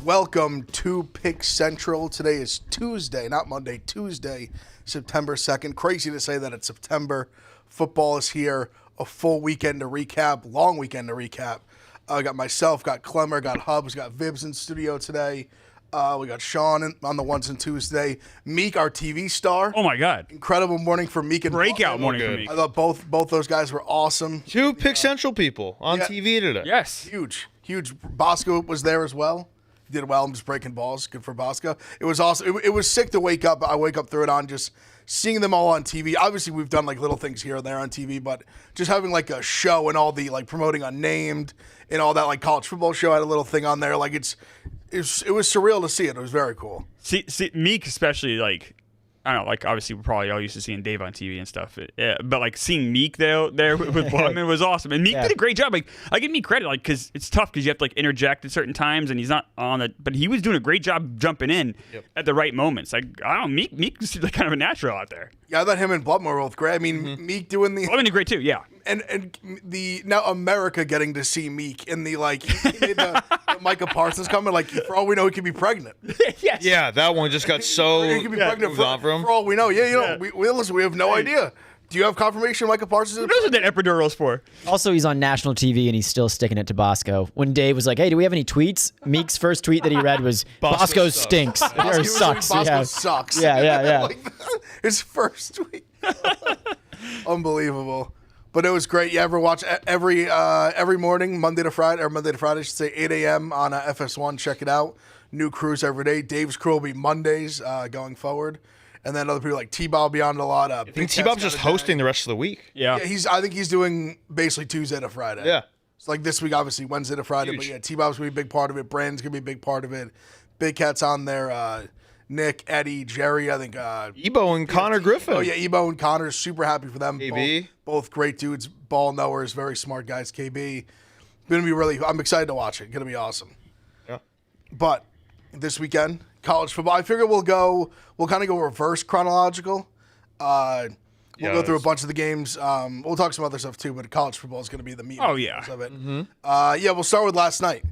Welcome to Pick Central. Today is Tuesday, not Monday, Tuesday, September 2nd. Crazy to say that it's September. Football is here. A full weekend to recap, long weekend to recap. Got myself, got Clemmer, got Hubs, got Vibs in studio today. We got Sean on the ones and twos today. Meek, our TV star. Oh, my God. Incredible morning for Meek and Breakout morning for Meek. I thought both those guys were awesome. Two Pick Central people on TV today. Yes. Huge. Bosco was there as well. He did well. I'm just breaking balls. Good for Bosco. It was awesome. It was sick to wake up. I wake up through it on just seeing them all on TV. Obviously, we've done like little things here and there on TV, but just having like a show and all the like promoting Unnamed and all that like college football show had a little thing on there. Like it was surreal to see it. It was very cool. See Meek especially, like, I don't know, like obviously we're probably all used to seeing Dave on TV and stuff, but like seeing Meek there with Butman was awesome, and Meek did a great job. Like I give Meek credit, like because it's tough because you have to like interject at certain times, and he's not on it, but he was doing a great job jumping in at the right moments. Like I don't know, Meek was like kind of a natural out there. Yeah, I thought him and Blutman were both great. I mean, Meek doing the. Blutman did great too, yeah. And the now America getting to see Meek in the like he made the Micah Parsons coming, like for all we know he could be pregnant. Yes. Yeah, that one just got so he could be pregnant for all we know. Yeah, we have no idea. Do you have confirmation Micah Parsons? Who knows what that epidural's for? Also, he's on national TV and he's still sticking it to Bosco. When Dave was like, "Hey, do we have any tweets?" Meek's first tweet that he read was, "Bosco stinks or sucks." Bosco sucks. Yeah. Like, his first tweet. Unbelievable. But it was great. You ever watch every morning, Monday to Friday, I should say, 8 a.m. on FS1. Check it out. New crews every day. Dave's crew will be Mondays going forward. And then other people like T-Bob will be on a lot. I think T-Bob's just hosting the rest of the week. Yeah. I think he's doing basically Tuesday to Friday. Yeah. It's like this week, obviously, Wednesday to Friday. Huge. But yeah, T-Bob's going to be a big part of it. Brandon's going to be a big part of it. Big Cat's on there. Nick, Eddie, Jerry, I think. Ebo and Connor Griffin. Oh, yeah, Ebo and Connor. Super happy for them. KB. Both great dudes. Ball knowers. Very smart guys. KB. I'm excited to watch it. Going to be awesome. Yeah. But this weekend, college football. I figure we'll kind of go reverse chronological. We'll go through a bunch of the games. We'll talk some other stuff too, but college football is going to be the meat of it. Mm-hmm. We'll start with last night.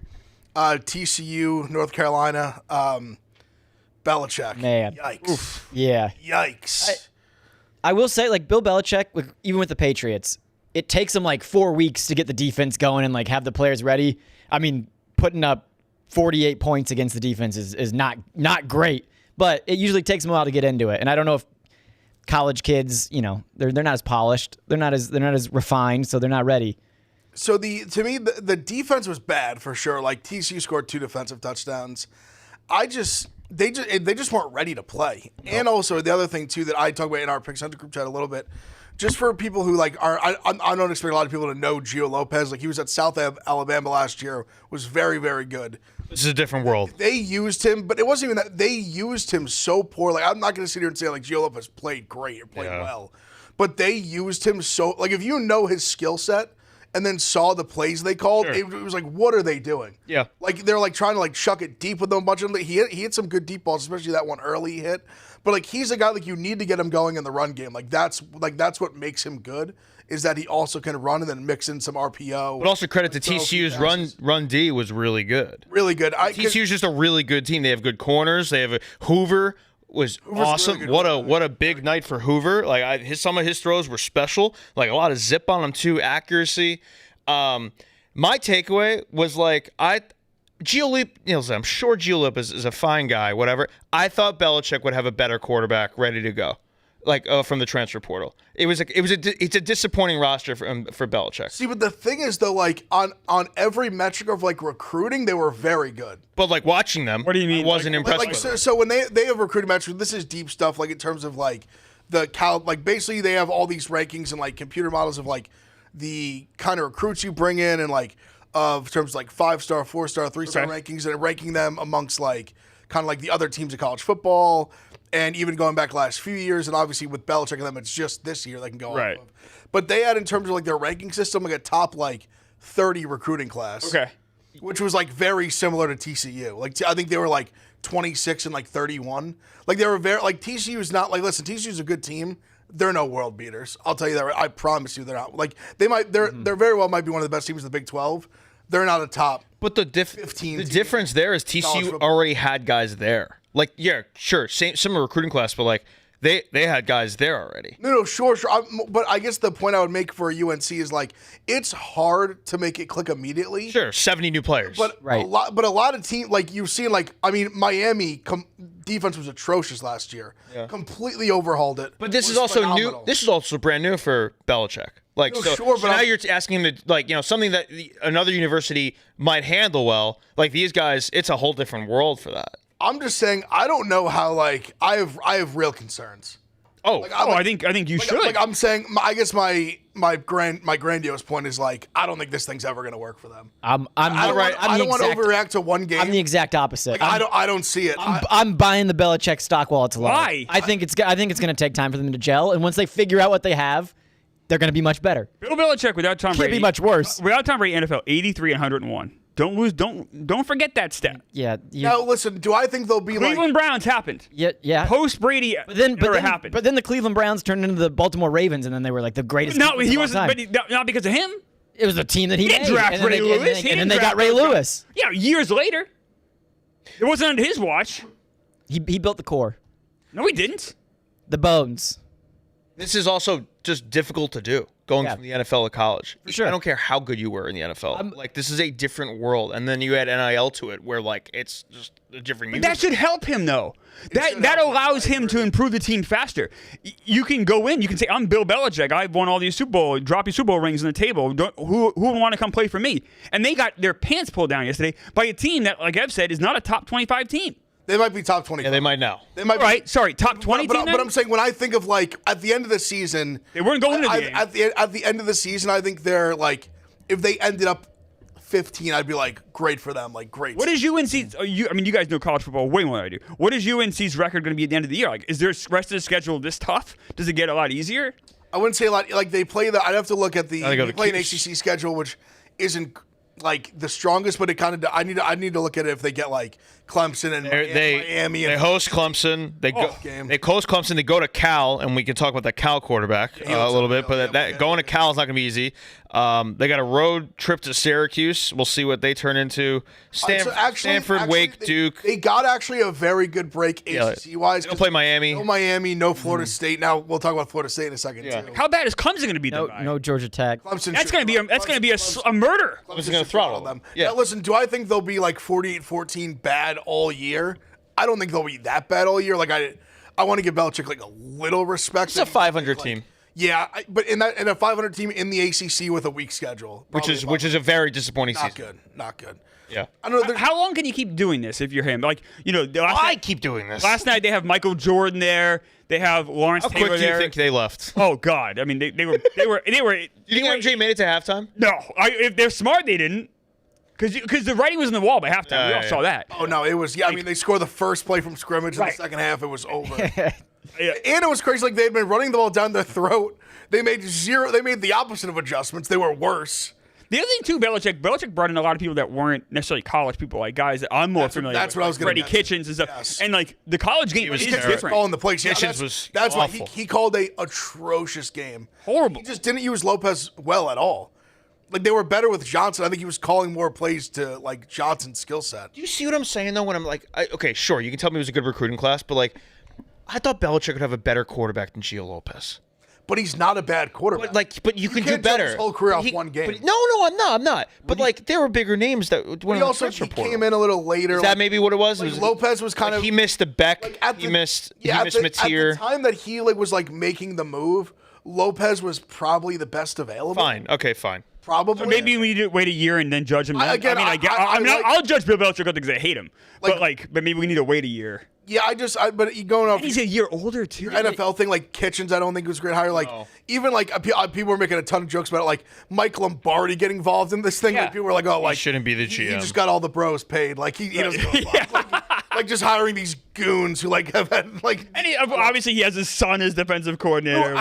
TCU, North Carolina. Belichick. Man. Yikes. Oof. Yeah. Yikes. I will say, like, Bill Belichick, even with the Patriots, it takes him like 4 weeks to get the defense going and like have the players ready. I mean, putting up 48 points against the defense is not great, but it usually takes them a while to get into it. And I don't know if college kids, they're not as polished, they're not as refined, so they're not ready. So to me, the defense was bad for sure. Like TCU scored 2 defensive touchdowns. They just weren't ready to play. Nope. And also the other thing too that I talk about in our Pick Center group chat a little bit, just for people who like I don't expect a lot of people to know Gio Lopez. Like he was at South Alabama last year, was very, very good. This is a different world. They used him, but it wasn't even that. They used him so poor. Like I'm not going to sit here and say like Gio Lopez played great or played well, but they used him so like if you know his skill set and then saw the plays they called, it was like, what are they doing? Yeah. Like they're like trying to like chuck it deep with them a bunch of them. He hit some good deep balls, especially that one early hit. But like he's a guy like you need to get him going in the run game. Like that's what makes him good, is that he also can run and then mix in some RPO. But also credit to TCU's run D was really good. Really good. TCU's just a really good team. They have good corners. They have Hoover was awesome. Really what a big night for Hoover. Like some of his throws were special. Like a lot of zip on them too, accuracy. My takeaway was like Gio Lopez, I'm sure Gio Lopez is a fine guy, whatever. I thought Belichick would have a better quarterback ready to go. from the transfer portal. It's a disappointing roster for Belichick. See, but the thing is though, like on every metric of like recruiting, they were very good. But like watching them, what do you mean? I wasn't impressed with them. So when they have recruiting metrics, this is deep stuff. Like in terms of like like basically they have all these rankings and like computer models of like the kind of recruits you bring in and like of terms of like 5-star, 4-star, 3-star rankings and ranking them amongst like kind of like the other teams of college football. And even going back the last few years, and obviously with Belichick and them, it's just this year they can go off of. But they had, in terms of like their ranking system, like a top like 30 recruiting class. Okay. Which was like very similar to TCU. Like I think they were like 26 and like 31. Like they were very like TCU is not like listen, TCU is a good team. They're no world beaters. I'll tell you that. I promise you, they're not. Like they're very well might be one of the best teams in the Big 12. They're not a top. But the difference there is TCU already had guys there. Like, yeah, sure, similar recruiting class, but like they had guys there already. No, sure. But I guess the point I would make for UNC is like it's hard to make it click immediately. Sure, 70 new players. But a lot of teams like you've seen like I mean Miami defense was atrocious last year. Yeah. Completely overhauled it. But this is also phenomenal. New. This is also brand new for Belichick. Like so now you're asking him to like something that another university might handle well. Like these guys, it's a whole different world for that. I'm just saying I don't know how like I have real concerns. I think you should. Like I'm saying, I guess my grandiose point is like I don't think this thing's ever going to work for them. I don't want to overreact to one game. I'm the exact opposite. Like, I don't see it. I'm buying the Belichick stock while it's low. Why? I think it's going to take time for them to gel, and once they figure out what they have, they're going to be much better. Bill Belichick without Tom Brady can't be much worse. Without Tom Brady, NFL 83 and 101. Don't lose. Don't forget that stat. Yeah. Now listen. Do I think they'll be Cleveland Browns happened? Yeah. Post Brady, but then happened. But then the Cleveland Browns turned into the Baltimore Ravens, and then they were like the greatest. No, he was. But not because of him. It was the team that he made. Draft Ray Lewis, and then they got Ray Lewis. Yeah, years later. It wasn't under his watch. He built the core. No, he didn't. The bones. This is also just difficult to do. Going from the NFL to college. For sure. I don't care how good you were in the NFL. Like, this is a different world. And then you add NIL to it where, like, it's just a different But that should help him, though. That allows him to improve the team faster. You can go in. You can say, I'm Bill Belichick. I've won all these Super Bowl, drop your Super Bowl rings on the table. Who would want to come play for me? And they got their pants pulled down yesterday by a team that, like Ev said, is not a top 25 team. They might be top 20. Yeah, they might now. They might be, sorry, top 20 team. But I'm saying when I think of like at the end of the season, they weren't going to the game. At the end of the season, I think they're like if they ended up 15, I'd be like great for them, like great. What is UNC? You guys know college football way more than I do. What is UNC's record going to be at the end of the year? Like, is their rest of the schedule this tough? Does it get a lot easier? I wouldn't say a lot. Like they play I'd have to look at they play an ACC schedule, which isn't like the strongest, but it kind of. I need to look at it if they get like Clemson and Miami. They host Clemson. They host Clemson. They go to Cal, and we can talk about that Cal quarterback a little bit. But going to Cal is not going to be easy. They got a road trip to Syracuse. We'll see what they turn into. Stanford, Wake, Duke. They got actually a very good break ACC-wise. They'll play Miami. No Miami, no Florida State. Now we'll talk about Florida State in a second too. How bad is Clemson going to be? No Georgia Tech. That's going to be a murder. Clemson's going to throttle them. Yeah. Now listen, do I think they'll be like 48-14 bad all year? I don't think they'll be that bad all year. Like I want to give Belichick like a little respect. It's a 500 team. Yeah, but in a 500 team in the ACC with a weak schedule, which is a very disappointing season. Not good. Yeah. I don't know. How long can you keep doing this if you're him? Like, I keep doing this. Last night they have Michael Jordan there. They have Lawrence Taylor there. How quick do you think they left? Oh God! I mean, they were. Do you think MJ made it to halftime? No. If they're smart, they didn't. Because the writing was on the wall by halftime. We all saw that. Oh no, it was. Yeah, I mean, they scored the first play from scrimmage in the second half. It was over. And it was crazy. Like they had been running the ball down their throat. They made the opposite of adjustments. They were worse. The other thing too, Belichick brought in a lot of people that weren't necessarily college people, like guys that I'm more familiar with. That's what I was going to Freddie Kitchens and stuff. Yes. And like the college game is different. Calling the plays. Kitchens was that's awful. Why he called a atrocious game. Horrible. He just didn't use Lopez well at all. Like they were better with Johnson. I think he was calling more plays to like Johnson's skill set. Do you see what I'm saying though? When I'm like, okay, sure, you can tell me it was a good recruiting class, but like, I thought Belichick would have a better quarterback than Gio Lopez. but he's not a bad quarterback. But you can do can't better. judge his whole career off one game. No, I'm not. But there were bigger names that went he also came in a little later. Is that maybe what it was? Lopez was kind of he missed the Beck. He missed Mateer. At the time that he was making the move, Lopez was probably the best available. Fine. Okay. Fine. Probably. So maybe we need to wait a year and then judge him. Then. I'll judge Bill Belichick because I hate him. But maybe we need to wait a year. Yeah, but you going off. And he's a year older too. NFL thing Kitchens, I don't think was a great hire. Even people were making a ton of jokes about it, Mike Lombardi getting involved in this thing. Yeah. People were like, "Oh, he shouldn't be the GM. He just got all the bros paid. He doesn't go just hiring these goons who have had And obviously he has his son as defensive coordinator.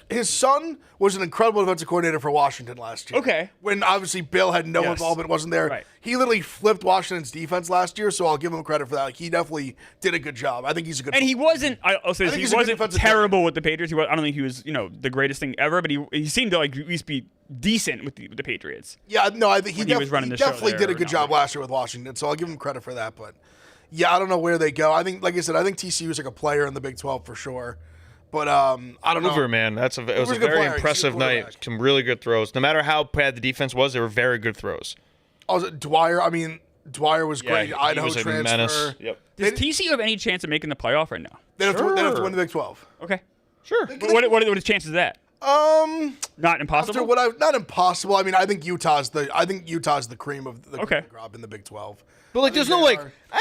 His son was an incredible defensive coordinator for Washington last year. Okay. When obviously Bill had no involvement, wasn't there. Right. He literally flipped Washington's defense last year, so I'll give him credit for that. He definitely did a good job. I think he's a good. And he wasn't. I'll say this, he wasn't terrible with the Patriots. I don't think he was the greatest thing ever, but he seemed to at least be decent with the Patriots. Yeah, no, I think he definitely did a good job last year with Washington, so I'll give him credit for that. But yeah, I don't know where they go. I think, like I said, I think TCU is a player in the Big 12 for sure. But I don't know. Hoover, man, it was a very impressive night. Some really good throws. No matter how bad the defense was, they were very good throws. Also, Dwyer. I mean, Dwyer was great. Idaho was a transfer. Menace. Yep. Does TCU have any chance of making the playoff right now? They have to win the Big 12. Okay. Sure. What are the chances of that? Not impossible. Not impossible. I mean, I think Utah's the cream of the crop in the Big 12. But there's no I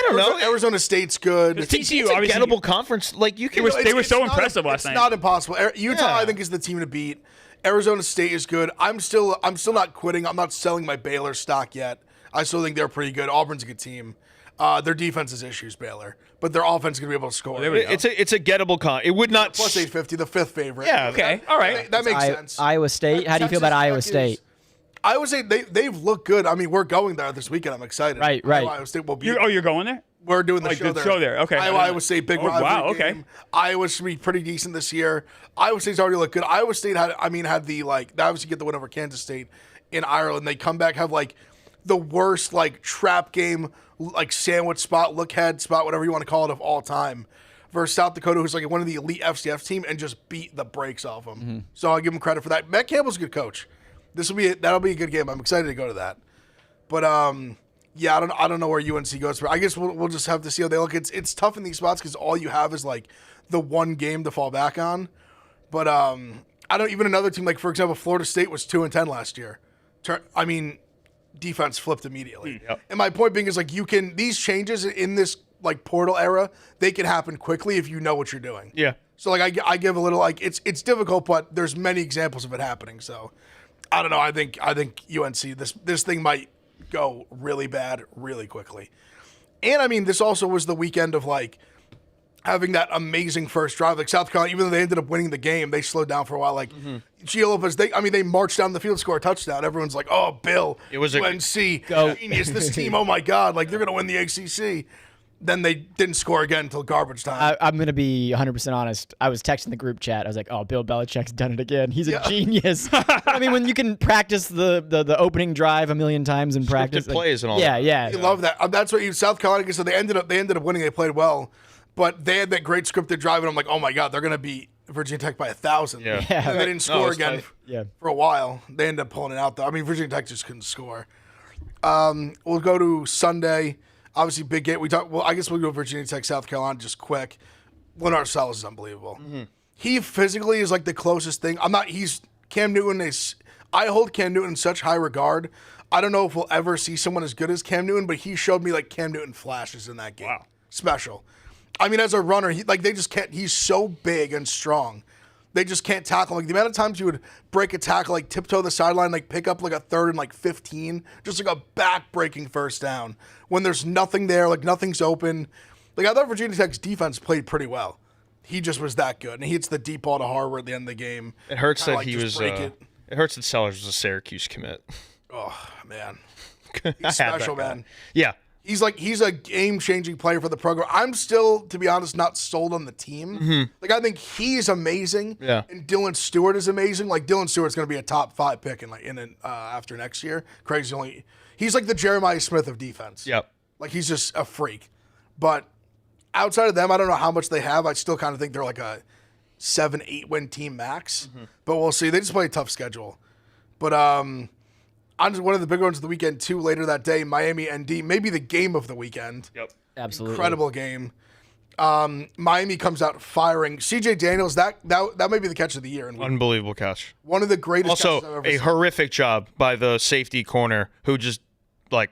don't know. Arizona State's good. TCU it's a gettable conference. They were so impressive last night. It's not impossible. Utah, I think, is the team to beat. Arizona State is good. I'm still not quitting. I'm not selling my Baylor stock yet. I still think they're pretty good. Auburn's a good team. Their defense is issues, Baylor, but their offense is going to be able to score. It's a gettable con. It would not plus 850, the fifth favorite. Yeah. Okay. All right. That makes sense. Iowa State. How do you feel about Iowa State? Iowa State, they've looked good. I mean, we're going there this weekend. I'm excited. Right. Iowa State will be. You're going there? We're doing the show there. Okay. Iowa State, big rivalry wow, okay. game. Iowa should be pretty decent this year. Iowa State's already looked good. Iowa State had the they obviously get the win over Kansas State in Ireland. They come back, have the worst trap game, sandwich spot, look head spot, whatever you want to call it, of all time. Versus South Dakota, who's one of the elite FCS team, and just beat the brakes off them. Mm-hmm. So I'll give him credit for that. Matt Campbell's a good coach. That'll be a good game. I'm excited to go to that. But yeah, I don't know where UNC goes. But I guess we'll just have to see how they look. It's tough in these spots because all you have is the one game to fall back on. But I don't even another team for example, Florida State was 2-10 last year. I mean, defense flipped immediately. Yep. And my point being is these changes in this portal era, they can happen quickly if you know what you're doing. Yeah. So I give a little it's difficult, but there's many examples of it happening. So I don't know. I think UNC this thing might go really bad really quickly. And I mean, this also was the weekend of having that amazing first drive. South Carolina, even though they ended up winning the game, they slowed down for a while. Gio Lopez, they marched down the field, score a touchdown. Everyone's like, "Oh, Bill, it was UNC, genius. This team, oh my God, they're gonna win the ACC." Then they didn't score again until garbage time. I'm going to be 100% honest. I was texting the group chat. I was like, oh, Bill Belichick's done it again. He's a genius. I mean, when you can practice the opening drive a million times in practice. Plays and all that. You love that. That's what South Carolina, so they ended up winning. They played well. But they had that great scripted drive, and I'm like, oh, my God, they're going to beat Virginia Tech by 1,000. Yeah. And they didn't score again for a while. They ended up pulling it out, though. I mean, Virginia Tech just couldn't score. We'll go to Sunday. Obviously, big game. I guess we'll go Virginia Tech, South Carolina, just quick. Leonard Salles is unbelievable. Mm-hmm. He physically is the closest thing. Cam Newton is. I hold Cam Newton in such high regard. I don't know if we'll ever see someone as good as Cam Newton, but he showed me Cam Newton flashes in that game. Wow. Special. I mean, as a runner, they just can't. He's so big and strong. They just can't tackle. The amount of times you would break a tackle, tiptoe the sideline, pick up a third and 15, just a back-breaking first down. When there's nothing there, nothing's open. I thought Virginia Tech's defense played pretty well. He just was that good. And he hits the deep ball to Harvard at the end of the game. It hurts that he was. It hurts that Sellers was a Syracuse commit. Oh, man. He's special, man. Yeah. He's a game-changing player for the program. I'm still, to be honest, not sold on the team. Mm-hmm. I think he's amazing. Yeah. And Dylan Stewart is amazing. Dylan Stewart's going to be a top 5 pick after next year. He's the Jeremiah Smith of defense. Yep. He's just a freak. But outside of them, I don't know how much they have. I still kind of think they're 7-8 win team max. But we'll see. They just play a tough schedule. But on just one of the big ones of the weekend too. Later that day, Miami ND, maybe the game of the weekend. Yep. Absolutely. Incredible game. Miami comes out firing. CJ Daniels, that may be the catch of the year. Unbelievable catch. One of the greatest catches I've Also, ever a seen. horrific job by the safety corner who just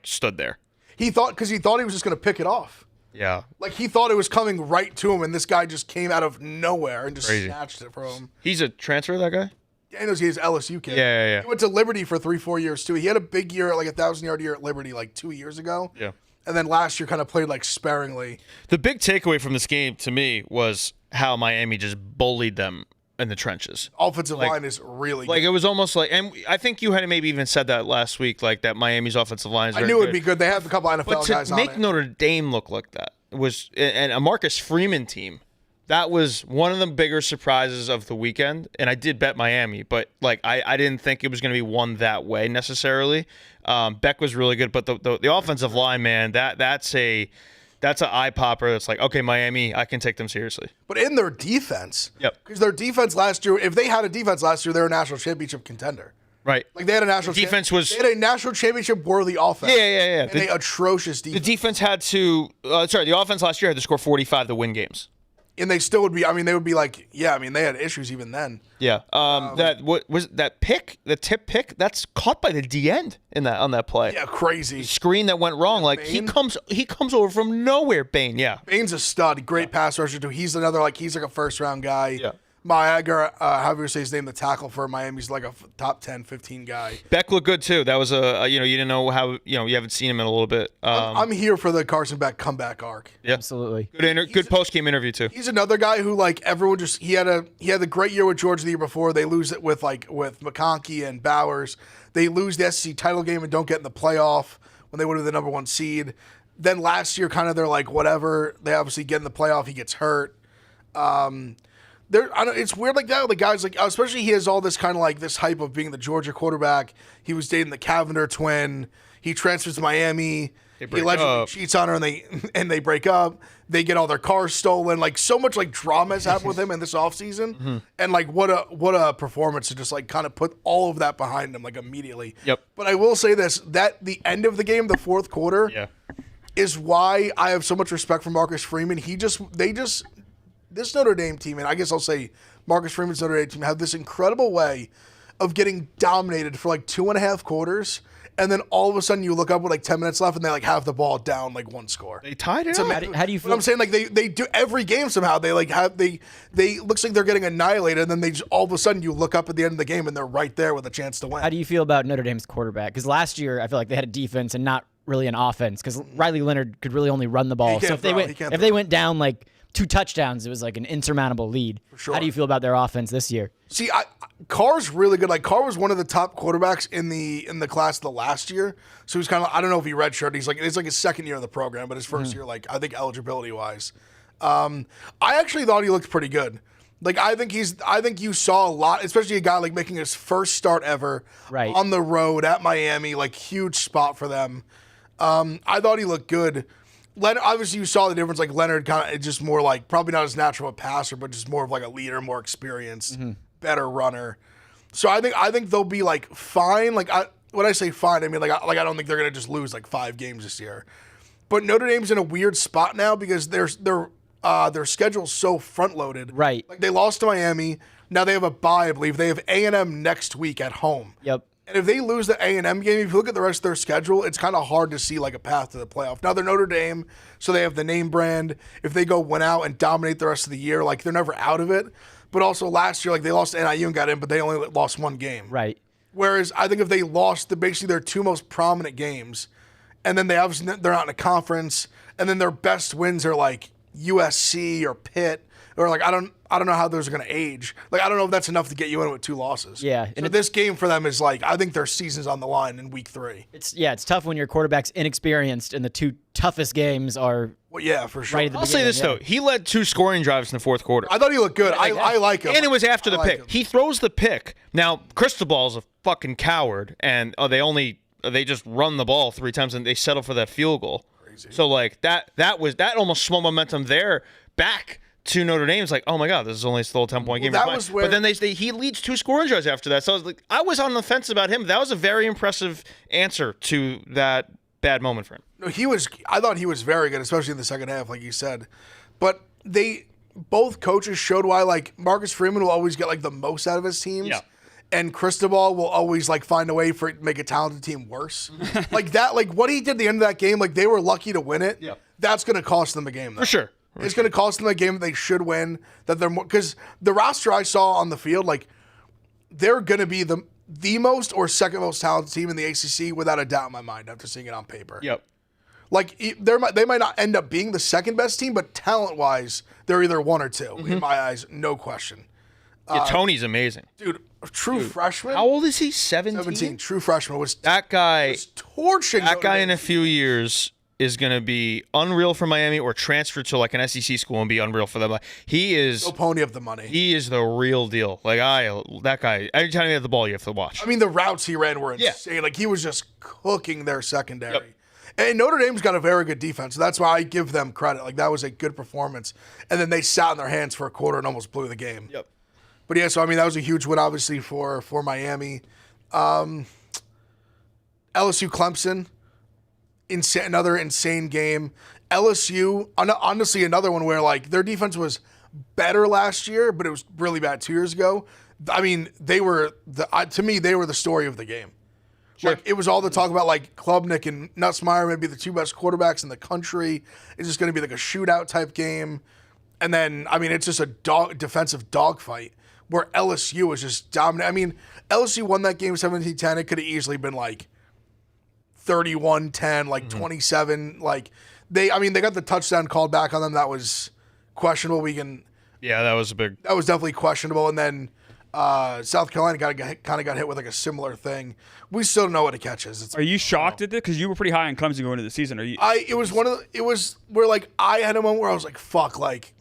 stood there. He thought he was just going to pick it off. Yeah. Like he thought it was coming right to him, and this guy just came out of nowhere and just Crazy. snatched it from him. He's a transfer, that guy? Daniels, he's LSU kid. Yeah. He went to Liberty for 3-4 years too. He had a big year, like a 1,000-yard year at Liberty, like 2 years ago. Yeah. And then last year kind of played like sparingly. The big takeaway from this game to me was how Miami just bullied them in the trenches. Offensive line is really good. Like it was almost like, and I think you had maybe even said that last week, like that Miami's offensive line is I very knew good. it'd be good. They have a couple NFL But guys to on make it. Notre Dame look like that was, and a Marcus Freeman team, that was one of the bigger surprises of the weekend. And I did bet Miami, but like I didn't think it was going to be won that way necessarily. Beck was really good, but the offensive line, man, that's an eye popper. That's like, okay, Miami, I can take them seriously. But in their defense, Yep. because their defense last year, if they had a defense last year, they're a national championship contender. Right. Like they had a national defense was- they had a national championship worthy offense. Yeah. And a atrocious The defense. defense had to, the offense last year had to score 45 to win games. And they still would be, they would be like, they had issues even then. Yeah. That what was that pick, the tip pick, that's caught by the D end on that play. Yeah, crazy. Screen that went wrong. Like he Bain? comes over from nowhere, Bain. Yeah. Bain's a stud, great pass rusher too. He's another he's like a first round guy. Yeah. Mayager, however you say his name, the tackle for Miami's like a top 10, 15 guy. Beck looked good too. That was you didn't know how, you haven't seen him in a little bit. I'm here for the Carson Beck comeback arc. Yeah. Absolutely. Good post game interview too. He's another guy who everyone just he had the great year with Georgia the year before. They lose it with McConkey and Bowers. They lose the SEC title game and don't get in the playoff when they would have the number 1 seed. Then last year, kind of they're like whatever. They obviously get in the playoff. He gets hurt. It's weird like that with the guys especially he has all this kind of this hype of being the Georgia quarterback. He was dating the Cavender twin. He transfers to Miami. He allegedly cheats on her and they break up. They get all their cars stolen. So much drama has happened with him in this offseason. Mm-hmm. And what a performance to just kind of put all of that behind him immediately. Yep. But I will say this, that the end of the game, the fourth quarter, is why I have so much respect for Marcus Freeman. This Notre Dame team, and I guess I'll say Marcus Freeman's Notre Dame team, have this incredible way of getting dominated for 2.5 quarters, and then all of a sudden you look up with 10 minutes left, and they have the ball down 1 score. They tied it up. How do you feel? But I'm saying they do every game somehow. They looks like they're getting annihilated, and then they just all of a sudden you look up at the end of the game and they're right there with a chance to win. How do you feel about Notre Dame's quarterback? Because last year I feel like they had a defense and not really an offense. Because Riley Leonard could really only run the ball. So if they went down 2 touchdowns, it was an insurmountable lead. sure. How do you feel about their offense this year? See, Carr's really good. Carr was one of the top quarterbacks in the class the last year. So he's kind of I don't know if he redshirted. It's his second year of the program, but his first year, I think eligibility wise, I actually thought he looked pretty good. I think you saw a lot, especially a guy making his first start ever on the road at Miami, huge spot for them. I thought he looked good. Leonard, obviously you saw the difference. Leonard kind of just more probably not as natural a passer, but just more of a leader, more experienced, better runner. So I think they'll be fine. When I say fine, I mean I don't think they're gonna just lose 5 games this year. But Notre Dame's in a weird spot now because their schedule's so front loaded. Right. They lost to Miami. Now they have a bye, I believe. They have A&M next week at home. Yep. And if they lose the A&M game, if you look at the rest of their schedule, it's kind of hard to see a path to the playoff. Now they're Notre Dame, so they have the name brand. If they go win out and dominate the rest of the year, they're never out of it. But also last year, they lost to NIU and got in, but they only lost 1 game. Right. Whereas I think if they lost basically their 2 most prominent games, and then they're not in a conference, and then their best wins are USC or Pitt, or I don't know how those are going to age. I don't know if that's enough to get you in with 2 losses. Yeah. So this game for them is I think their season's on the line in week 3. It's tough when your quarterback's inexperienced and the 2 toughest games are Well, yeah, for sure. right at the I'll say this though, he led 2 scoring drives in the fourth quarter. I thought he looked good. I like him. And it was after the I like pick. him. He throws the pick. Now, Cristobal's a fucking coward, and they just run the ball 3 times and they settle for that field goal. Crazy. So that almost swung momentum there back to Notre Dame, it's like, oh my God, this is only still a 10-point game. that was where- but then he leads 2 scoring drives after that. So I was on the fence about him. That was a very impressive answer to that bad moment for him. No, I thought he was very good, especially in the second half, like you said. But both coaches showed why, like, Marcus Freeman will always get, like, the most out of his teams. Yeah. And Cristobal will always, like, find a way for it to make a talented team worse. Like that, like what he did at the end of that game, like they were lucky to win it. Yeah. That's going to cost them a game, though. For sure. It's going to cost them a game that they should win. That they're more, because the roster I saw on the field, like they're going to be the most or second most talented team in the ACC without a doubt in my mind after seeing it on paper. Yep. Like they might not end up being the second best team, but talent wise, they're either 1 or 2 in my eyes, no question. Yeah, Tony's amazing. Dude, true freshman. How old is he? 17? 17. True freshman was That guy torching. That guy in a few years is going to be unreal for Miami or transfer to like an SEC school and be unreal for them. He is no pony of the money. He is the real deal. Like that guy, every time he had the ball, you have to watch. I mean, the routes he ran were insane. Yeah. Like he was just cooking their secondary. Yep. And Notre Dame's got a very good defense, so that's why I give them credit. Like that was a good performance. And then they sat in their hands for a quarter and almost blew the game. Yep. But yeah, so I mean that was a huge win, obviously for Miami. LSU Clemson, another insane game. LSU, honestly, another one where like their defense was better last year, but it was really bad 2 years ago. I mean, to me they were the story of the game. Sure. Like it was all the talk about like Klubnik and Nussmeier may be the 2 best quarterbacks in the country. It's just going to be like a shootout type game, and then I mean it's just a defensive dogfight where LSU was just dominant. I mean, LSU won that game 17-10. It could have easily been like 31-10, like 27. Like they got the touchdown called back on them. That was questionable. Yeah, that was definitely questionable. And then South Carolina kind of got hit with like a similar thing. We still don't know what it catches. Are you shocked at it? Because you were pretty high on Clemson going into the season. It was where like I had a moment where I was like, fuck, like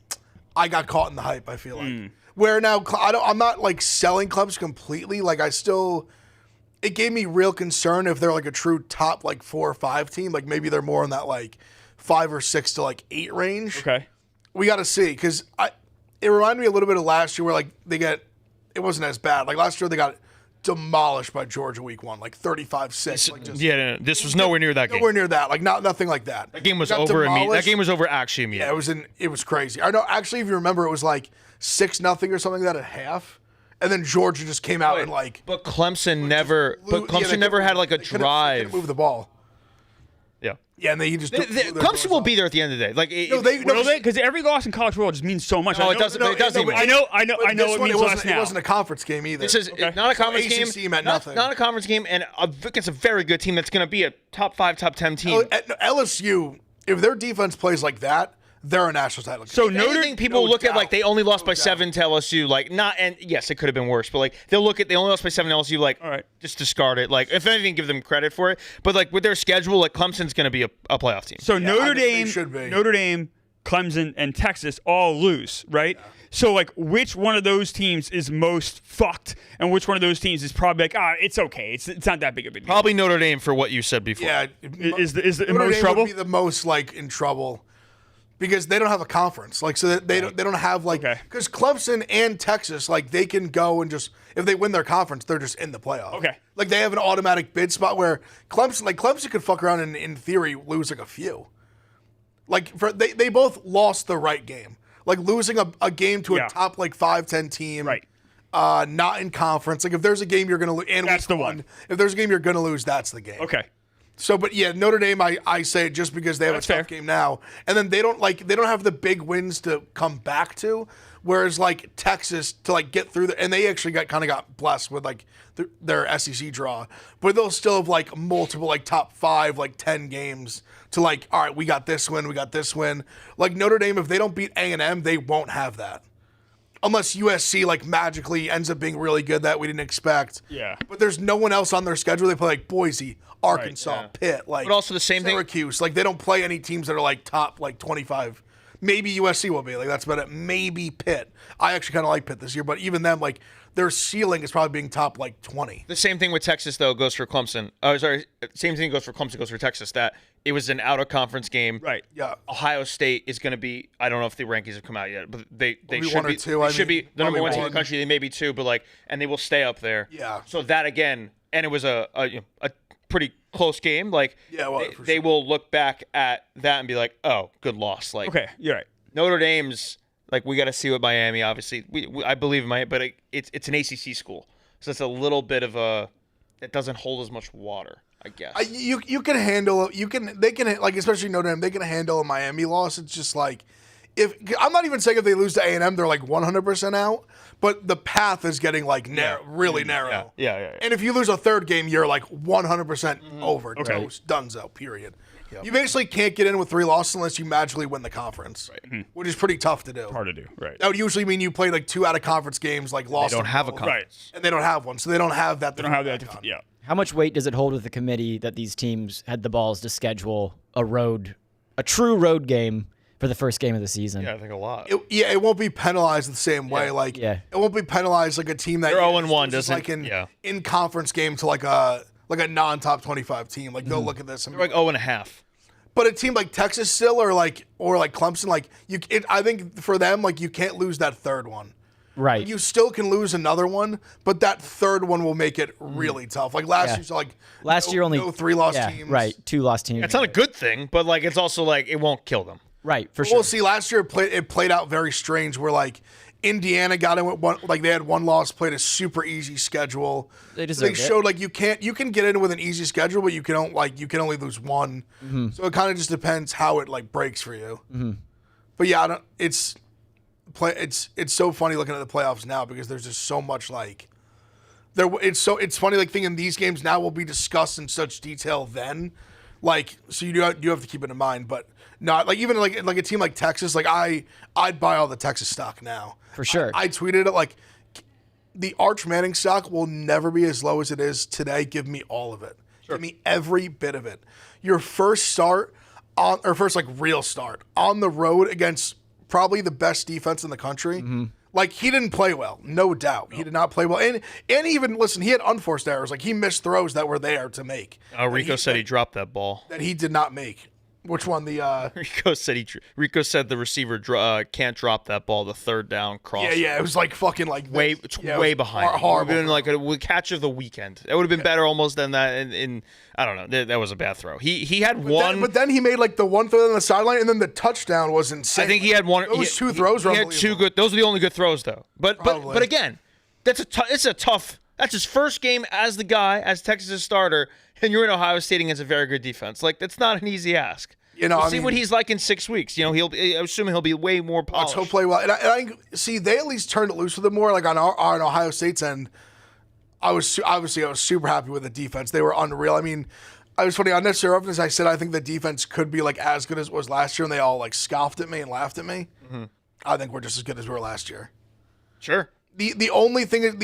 I got caught in the hype. I feel like. Where now I'm not like selling Clemson completely. Like it gave me real concern if they're like a true top like 4 or 5 team. Like maybe they're more in that like 5 or 6 to like 8 range. Okay. We got to see because it reminded me a little bit of last year where like it wasn't as bad. Like last year they got demolished by Georgia week 1, like 35-6. Like this was nowhere near that game. Nowhere near that. Like nothing like that. That game was over immediately. That game was over actually immediately. Yeah, it was crazy. I know actually if you remember it was like 6-0 or something like that at half. And then Georgia just came out and like. But Clemson never had like a drive. Couldn't move the ball. Yeah. Yeah, and he just. Clemson will be there at the end of the day. Like, because every loss in college football just means so much. No, it doesn't. It doesn't. I know. It means less now. It wasn't a conference game either. This is not a conference game. ACC meant nothing. Not a conference game, and against a very good team that's going to be a top 5, top 10 team. LSU, if their defense plays like that, they're a national title. So people look at like they only lost by 7 to LSU, like not, and yes, it could have been worse, but like they only lost by 7 to LSU, like all right, just discard it. Like if anything, give them credit for it. But like with their schedule, like Clemson's going to be a playoff team. So Notre Dame, Clemson, and Texas all lose, right? Yeah. So like, which one of those teams is most fucked, and which one of those teams is probably like, it's okay, it's not that big of a deal? Probably Notre Dame for what you said before. Yeah, is the Notre most Dame trouble? Would be the most like in trouble. Because they don't have a conference, like so they don't have like because Clemson and Texas like they can go and just if they win their conference they're just in the playoff. Okay, like they have an automatic bid spot where Clemson could fuck around and in theory lose like a few. Like they both lost the right game, like losing a game to a top like 5-10 team, right? Not in conference. Like if there's a game you're gonna lose, and that's the one. If there's a game you're gonna lose, that's the game. Okay. So, but yeah, Notre Dame, I say it just because they have a tough game now, and then they don't have the big wins to come back to, whereas like Texas to like get through and they actually got blessed with like their SEC draw, but they'll still have like multiple like top 5 like 10 games to like all right we got this win. Like Notre Dame, if they don't beat A&M, they won't have that. Unless USC like magically ends up being really good that we didn't expect. Yeah. But there's no one else on their schedule. They play like Boise, Arkansas, Pitt, like but also the same Syracuse. Like they don't play any teams that are like top like 25. Maybe USC will be. Like, that's about it. Maybe Pitt. I actually kind of like Pitt this year, but even them, like, their ceiling is probably being top, like, 20. The same thing with Texas, though, goes for Clemson. Oh, sorry. Same thing goes for Clemson, goes for Texas. That it was an out-of-conference game. Right. Yeah. Ohio State is going to be, I don't know if the rankings have come out yet, but they should one or be. two, They I should mean, be the number probably one team in one. the country. They may be two, but, like, and they will stay up there. Yeah. So that, again, and it was a pretty close game. Like, Yeah, well, they sure. will look back at that and be like, oh, good loss. Like, Okay, you're right. Notre Dame's, like, we got to see what Miami, obviously. I believe in Miami, but it's an ACC school. So it's a little bit of it doesn't hold as much water, I guess. You can handle it. They can, like, especially Notre Dame, they can handle a Miami loss. It's just like, if I'm not even saying if they lose to A&M, they're like 100% out, but the path is getting like really narrow. Yeah. And if you lose a third game, you're like 100% over. Toast, donezo, period. Yep. You basically can't get in with 3 losses unless you magically win the conference, which is pretty tough to do. Hard to do, right? That would usually mean you played like 2 out of conference games, like lost. They don't have a both. conference. And they don't have one, so they don't have that. They don't have that. Yeah. How much weight does it hold with the committee that these teams had the balls to schedule a true road game for the first game of the season? Yeah, I think a lot. It won't be penalized the same way. Like, it won't be penalized like a team that They're 0-1 loses, doesn't. like in conference game to like a non-top 25 team. Like, they'll look at this and They're like 0.5. But a team like Texas still, or like Clemson, like I think for them, like, you can't lose that third one. Right. You still can lose another one, but that third one will make it really tough. Like last year, so like Last year only no 3-loss teams. Right, 2 lost teams. It's not a good thing, but like it's also like it won't kill them. Right, for sure. Well, see, last year it played out very strange. Where like Indiana got in with one, like they had one loss, played a super easy schedule. They deserved it. showed like you can get in with an easy schedule, but you can only lose one. So it kind of just depends how it like breaks for you. But yeah, it's so funny looking at the playoffs now because there's just so much like it's funny like thinking these games now will be discussed in such detail then, like, so you do have to keep it in mind, but not like even like a team like Texas, like I'd buy all the Texas stock now For sure. I tweeted it like the Arch Manning stock will never be as low as it is today. Give me all of it. Give me every bit of it. Your first start on, or first like real start on the road against probably the best defense in the country. Like, he didn't play well, no doubt. He did not play well. And even, listen, he had unforced errors. Like, he missed throws that were there to make. Rico said he dropped that ball. That he did not make. Which one? The Rico said the receiver can't drop that ball. The third down cross. Yeah. It was like fucking like way behind. Horrible. It would have been like a catch of the weekend. It would have been better almost than that. In I don't know. That was a bad throw. He had one. But then he made like the one throw on the sideline, and then the touchdown was insane. I think he had one. Those two throws were He had two good. Those are the only good throws though. But again, it's a tough. That's his first game as the guy, as Texas' starter, and you're in Ohio State against a very good defense. Like, that's not an easy ask. We'll see what he's like in 6 weeks. I'm assuming he'll be way more polished. He'll play well. And I see they at least turned it loose with him more. Like on Ohio State's end, I was super happy with the defense. They were unreal. I mean, I was funny on this reference. I said I think the defense could be like as good as it was last year, and they all like scoffed at me and laughed at me. I think we're just as good as we were last year. Sure. The only thing is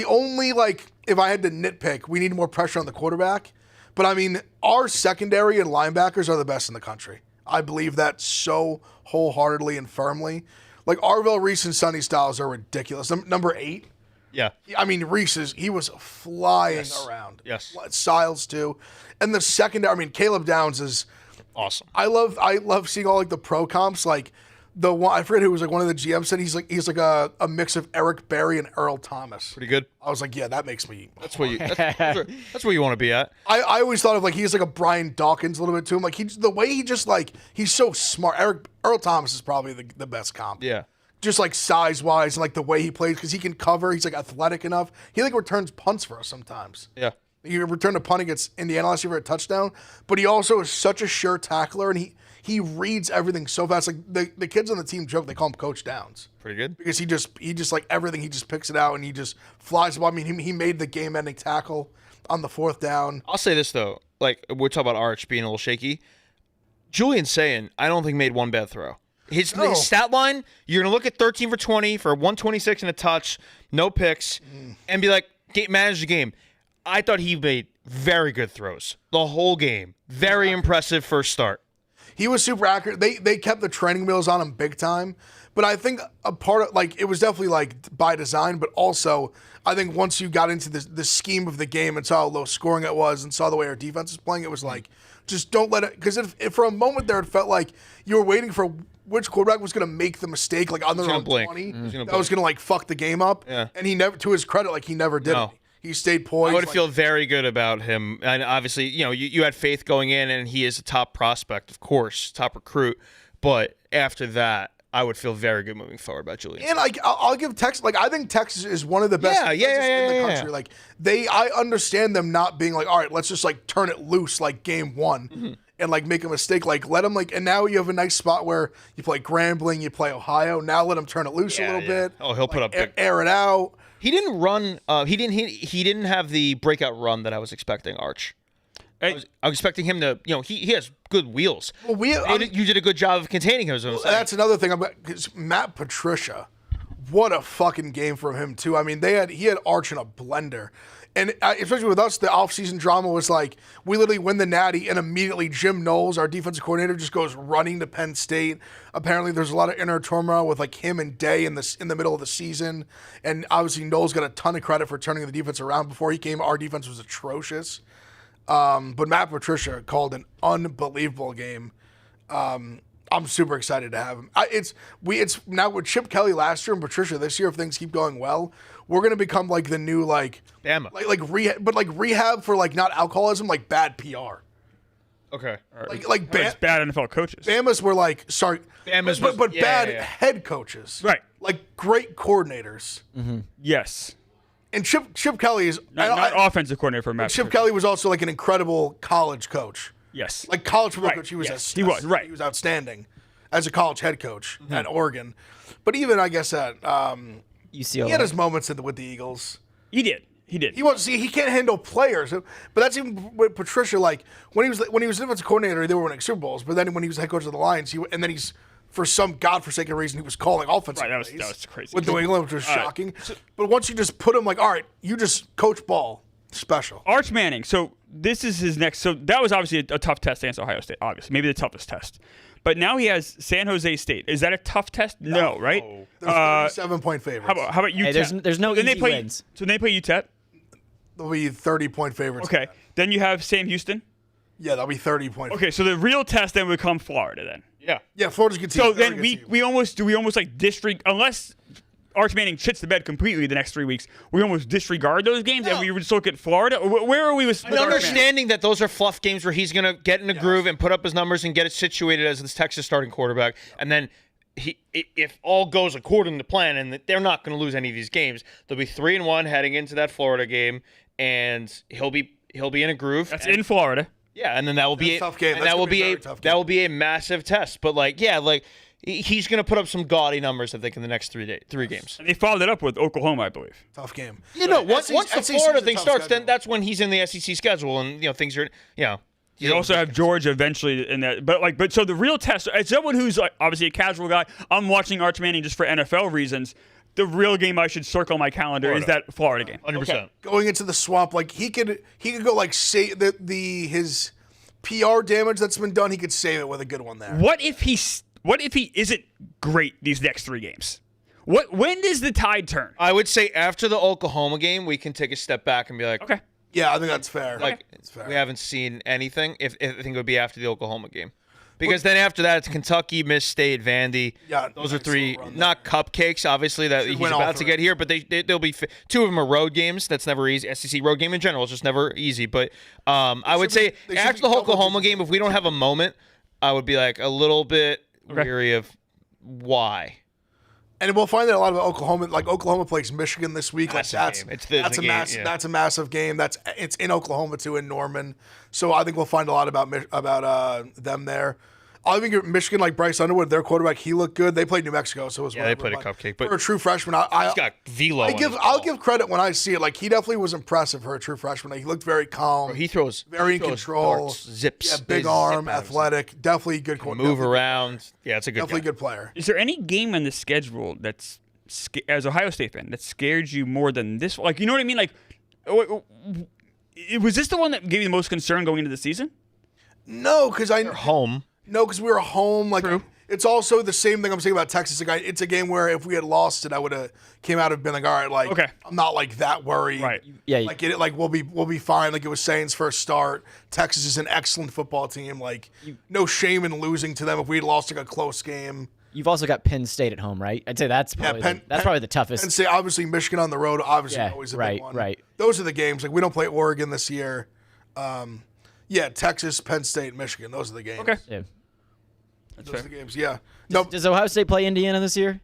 like if I had to nitpick, we need more pressure on the quarterback. But I mean, our secondary and linebackers are the best in the country. I believe that so wholeheartedly and firmly. Like, Arvell Reese and Sonny Styles are ridiculous. Number 8. Yeah. I mean, he was flying around. Yes. Styles too. And the secondary, I mean, Caleb Downs is awesome. I love seeing all like the pro comps. Like the one, I forget who was like one of the GMs said he's like a mix of Eric Berry and Earl Thomas. Pretty good. I was like, yeah, that makes me. That's where you want to be at. I always thought of like he's like a Brian Dawkins a little bit to him. Like the way he just like he's so smart. Earl Thomas is probably the best comp. Yeah. Just like size wise and like the way he plays because he can cover. He's like athletic enough. He like returns punts for us sometimes. Yeah. He returned a punt against Indiana last year for a touchdown. But he also is such a sure tackler and he reads everything so fast. Like the kids on the team joke, they call him Coach Downs. Pretty good. Because he just like everything, he just picks it out and he just flies the ball. I mean, he made the game-ending tackle on the 4th down. I'll say this though, like we're talking about Arch being a little shaky. Julian Sayin, I don't think made one bad throw. His stat line, you're gonna look at 13 for 20 for 126 and a touch, no picks, and be like, manage the game. I thought he made very good throws the whole game. Very impressive first start. He was super accurate. They kept the training wheels on him big time. But I think a part of, like, it was definitely, like, by design, but also I think once you got into the scheme of the game and saw how low scoring it was and saw the way our defense was playing, it was like, just don't let it, because if for a moment there it felt like you were waiting for which quarterback was going to make the mistake, like on their own 20, that was going to, like, fuck the game up. Yeah. And he never, to his credit, like, he never did it. He stayed poised. I would feel very good about him. And obviously, you had faith going in, and he is a top prospect, of course, top recruit. But after that, I would feel very good moving forward about Julian. And I'll give Texas, like, I think Texas is one of the best defenses in the country. Like, I understand them not being like, all right, let's just, like, turn it loose like game one and, like, make a mistake. Like, let them, like, and now you have a nice spot where you play Grambling, you play Ohio. Now let them turn it loose a little bit. Oh, he'll put up big. Air it out. He didn't run. He didn't have the breakout run that I was expecting. Arch. I was expecting him to. He has good wheels. Well, you did a good job of containing him. That's another thing. Because Matt Patricia, what a fucking game from him too. I mean, he had Arch in a blender. And especially with us, the offseason drama was like, we literally win the Natty, and immediately Jim Knowles, our defensive coordinator, just goes running to Penn State. Apparently, there's a lot of inner turmoil with, like, him and Day in the middle of the season. And obviously, Knowles got a ton of credit for turning the defense around. Before he came, our defense was atrocious. But Matt Patricia called an unbelievable game. I'm super excited to have him. It's now with Chip Kelly last year and Patricia this year. If things keep going well, we're gonna become like the new Bama, like rehab, but like rehab for like not alcoholism, like bad PR. Okay, like bad NFL coaches. Bama's were like bad head coaches, right? Like great coordinators. Mm-hmm. Yes. And Chip Kelly is not offensive coordinator for Matt. Chip Kelly was also like an incredible college coach. Yes. Like college football coach, he was he was outstanding as a college head coach at Oregon. But even I guess at UCLA, he had his moments with the Eagles. He did. He can't handle players. But that's even with Patricia. Like when he was defensive coordinator, they were winning Super Bowls. But then when he was head coach of the Lions, he's for some godforsaken reason, he was calling offensive plays. That was crazy. With New England, which was shocking. But once you just put him like, all right, you just coach ball. Special. Arch Manning. So this is his next. So that was obviously a tough test against Ohio State. Obviously, maybe the toughest test. But now he has San Jose State. Is that a tough test? No, right? They're 37-point favorites. How about UTEP? Hey, there's no easy wins. So they play UTEP. They'll be 30-point favorites. Okay. Then you have Sam Houston. Yeah, that'll be 30-point. Okay, so the real test then would come Florida then. Yeah, Florida's a good team. So then we almost like disregard, unless Arch Manning shits the bed completely the next 3 weeks, we almost disregard those games and we would just look at Florida. Where are we with understanding that those are fluff games where he's going to get in a groove and put up his numbers and get it situated as this Texas starting quarterback, and then if all goes according to plan and they're not going to lose any of these games, they'll be 3-1 heading into that Florida game, and he'll be in a groove. That's in Florida. Yeah, and then that will be a tough game. That will be a massive test. But he's going to put up some gaudy numbers, I think, in the next 3 games. And they followed it up with Oklahoma, I believe. Tough game. Once the Florida thing starts, then that's when he's in the SEC schedule, and things are You also have Georgia eventually in that, but so the real test, as someone who's like obviously a casual guy, I'm watching Arch Manning just for NFL reasons. The real game I should circle on my calendar is that Florida game. 100%. Okay. Going into the swamp, like he could go like say his PR damage that's been done. He could save it with a good one there. What if he isn't great these next 3 games? When does the tide turn? I would say after the Oklahoma game, we can take a step back and be like, okay. Yeah, I think that's fair. It's fair. We haven't seen anything. If I think it would be after the Oklahoma game. Because then after that, it's Kentucky, Miss State, Vandy. Yeah, those are 3, not cupcakes, obviously, that he's about to get here, but they'll be 2 of them are road games. That's never easy. SEC road game in general is just never easy. But I would say after the Oklahoma game, if we don't have a moment, I would be like a little bit weary of why. And we'll find that a lot of Oklahoma, like Oklahoma plays Michigan this week. That's a massive game. It's in Oklahoma too, in Norman. So I think we'll find a lot about them there. I think Michigan, like Bryce Underwood, their quarterback, he looked good. They played New Mexico, so it was they played a cupcake. But for a true freshman, he's got velo. I'll give credit when I see it. Like he definitely was impressive for a true freshman. Like, he looked very calm. He throws very in control, darts, zips. Yeah, big arm, athletic. Definitely good quarterback. Move around. Yeah, it's a good. Definitely good player. Is there any game on the schedule that's as Ohio State fan that scared you more than this? Like, you know what I mean? Like, was this the one that gave you the most concern going into the season? No, because they're home. No, because we were home. Like, True. it's also the same thing I'm saying about Texas. Like, it's a game where if we had lost it, I would have came out and been like, all right, like, Okay. I'm not like that worried. Right. Yeah. Like, we'll be fine. Like it was Saints first start. Texas is an excellent football team. Like, no shame in losing to them if we had lost like a close game. You've also got Penn State at home, right? I'd say that's probably probably the toughest. And say obviously Michigan on the road, obviously always a big one. Right. Those are the games. Like we don't play Oregon this year. Texas, Penn State, Michigan. Those are the games. Okay. Yeah. That's Those fair. are the games. Yeah. No. Does Ohio State play Indiana this year?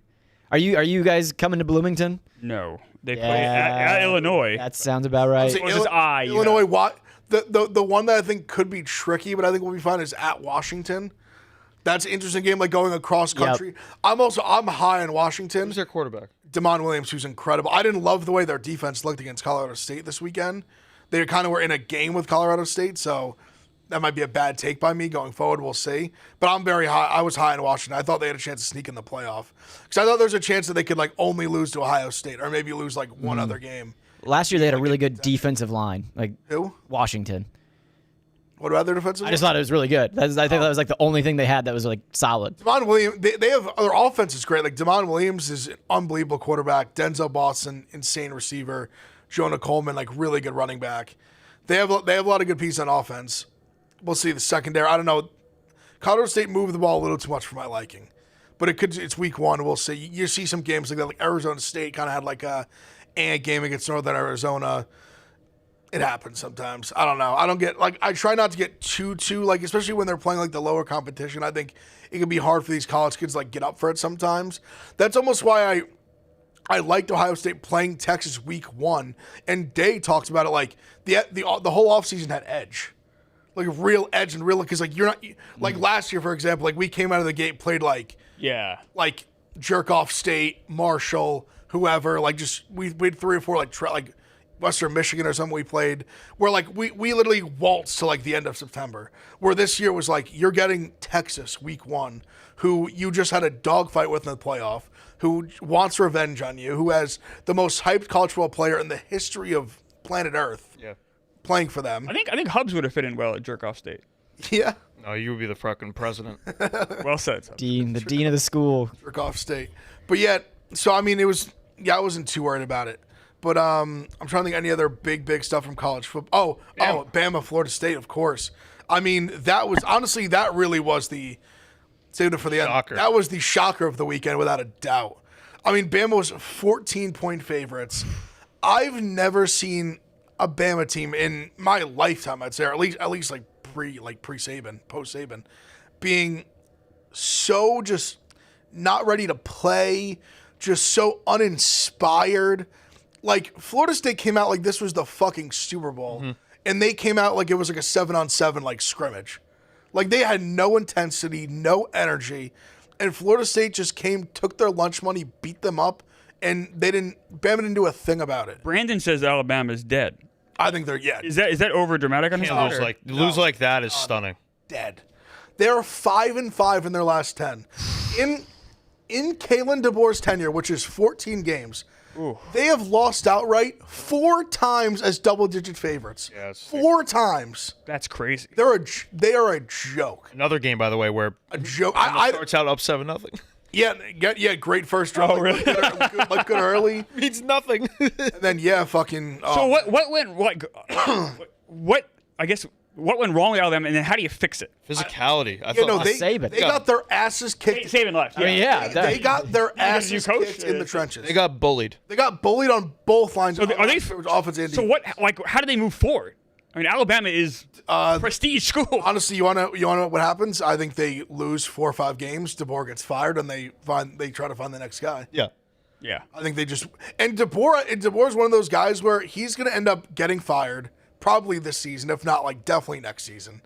Are you guys coming to Bloomington? No. They play at Illinois. That sounds about right. Or just I, you Illinois. know. What the one that I think could be tricky, but I think will be fun is at Washington. That's an interesting game, like going across country. I'm high on Washington. Who's their quarterback? DeMond Williams, who's incredible. I didn't love the way their defense looked against Colorado State this weekend. They kind of were in a game with Colorado State, so that might be a bad take by me going forward. We'll see. But I'm very high. I was high on Washington. I thought they had a chance to sneak in the playoff because I thought there was a chance that they could like only lose to Ohio State or maybe lose like one other game. Last year they had a really good defensive line, like Who? Washington. What about their defensive? I just thought it was really good. I think that was like the only thing they had that was like solid. DeMond Williams, they have their offense is great. Like DeMond Williams is an unbelievable quarterback. Denzel Boston, insane receiver. Jonah Coleman, like really good running back. They have a lot of good pieces on offense. We'll see the secondary. I don't know. Colorado State moved the ball a little too much for my liking, but it's week one. We'll see. You see some games like that. Like Arizona State kind of had like a game against Northern Arizona. It happens sometimes. I don't know. I don't get like I try not to get too like especially when they're playing like the lower competition. I think it can be hard for these college kids to like get up for it sometimes. That's almost why I liked Ohio State playing Texas week one. And Day talks about it like the whole offseason had edge. Like real edge and real because like you're not like last year, for example, like we came out of the gate, played like jerk off State, Marshall, whoever, like just we had 3 or 4 like Western Michigan or something we played where like we literally waltzed to like the end of September. Where this year was like you're getting Texas week one, who you just had a dogfight with in the playoff, who wants revenge on you, who has the most hyped college football player in the history of planet Earth playing for them. I think Hubs would have fit in well at Jerk Off State. Yeah. No, you would be the fucking president. Well said. The dean of the school. Jerk off State. But yet, so I mean it was I wasn't too worried about it. But I'm trying to think any other big stuff from college football. Bama, Florida State, of course. I mean, that was honestly that really was the saved it for the shocker. end. That was the shocker of the weekend without a doubt. I mean, Bama was 14-point favorites. I've never seen a Bama team in my lifetime, I'd say, or at least like pre-Saban, post-Saban, being so just not ready to play, just so uninspired. Like, Florida State came out like this was the fucking Super Bowl, and they came out like it was like a 7-on-7 like scrimmage. Like, they had no intensity, no energy, and Florida State just took their lunch money, beat them up, and Bama didn't do a thing about it. Brandon says Alabama's dead. I think they're, Is that over dramatic on his part? Lose like that is stunning. Dead. They're 5-5 in their last 10. In Kalen DeBoer's tenure, which is 14 games, they have lost outright 4 times as double-digit favorites. Yes. 4 times. That's crazy. They are a joke. Another game, by the way, where A joke. it starts out up 7-0. Yeah, great first drive. Oh, really? Look good early. Means nothing. And then, fucking... So what went wrong with Alabama, and then how do you fix it? Physicality. They got their asses kicked. Saban left. I mean, yeah. They got their asses coach? kicked in the trenches. They got bullied. They got bullied on both lines. So are they offense and So what? Like, how do they move forward? I mean, Alabama is prestige school. Honestly, you want to know what happens? I think they lose 4 or 5 games. DeBoer gets fired, and they try to find the next guy. Yeah. Yeah. I think they just DeBoer's one of those guys where he's going to end up getting fired probably this season, if not like definitely next season.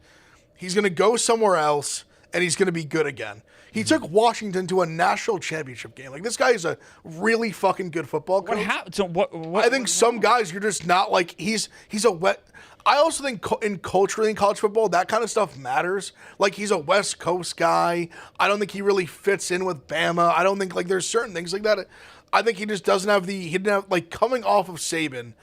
He's going to go somewhere else, and he's going to be good again. He took Washington to a national championship game. Like, this guy is a really fucking good football coach. What I think some guys you're just not like he's a wet. I also think culturally in college football that kind of stuff matters. Like, he's a West Coast guy. I don't think he really fits in with Bama. I don't think like there's certain things like that. I think he just doesn't have he didn't have like coming off of Saban.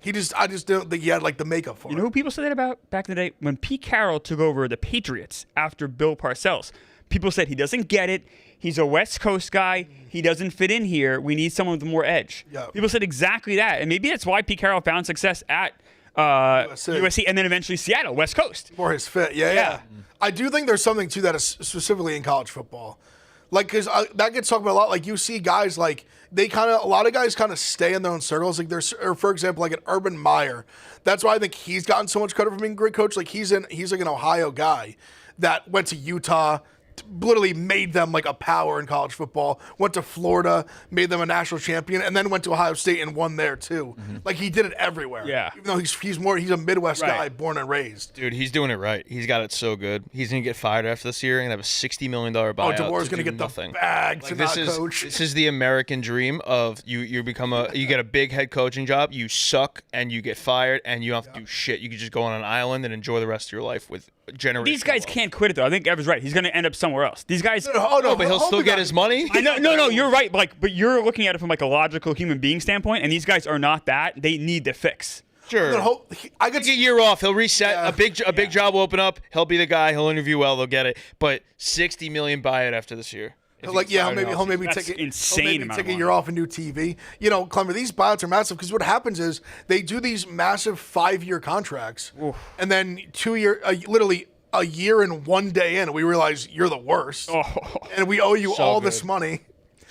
I just don't think he had like the makeup for it. You know who people said that about back in the day? When Pete Carroll took over the Patriots after Bill Parcells, people said he doesn't get it. He's a West Coast guy. He doesn't fit in here. We need someone with more edge. Yeah. People said exactly that. And maybe that's why Pete Carroll found success at USC and then eventually Seattle, West Coast. For his fit. Yeah. I do think there's something to that specifically in college football. Like, because that gets talked about a lot. Like, you see guys, like, a lot of guys kind of stay in their own circles. Like, or for example, like an Urban Meyer. That's why I think he's gotten so much credit for being a great coach. Like, he's like an Ohio guy that went to Utah, literally made them like a power in college football, went to Florida, made them a national champion, and then went to Ohio State and won there too. Like, he did it everywhere. Yeah. Even though he's a Midwest guy, born and raised. Dude, he's doing it right. He's got it so good. He's going to get fired after this year and have a $60 million buyout. DeBoer's going to get nothing. the bag to not coach. This is the American dream of you get a big head coaching job, you suck, and you get fired, and you don't have to do shit. You can just go on an island and enjoy the rest of your life with generational These guys can't quit it, though. I think Evan's right. He's going to end up somewhere else. These guys... No, but he'll still get his money. I know, no, you're right. But you're looking at it from like a logical human being standpoint, and these guys are not that. They need the fix. Sure. I could take a year off. He'll reset. A big job will open up. He'll be the guy. He'll interview well. They'll get it. But $60 million buyout after this year. He'll maybe take it. Insane take a year off and do TV. You know, Clemson, these buyouts are massive because what happens is they do these massive 5-year contracts, and then 2 year, literally a year and 1 day in, we realize you're the worst, and we owe you all this money.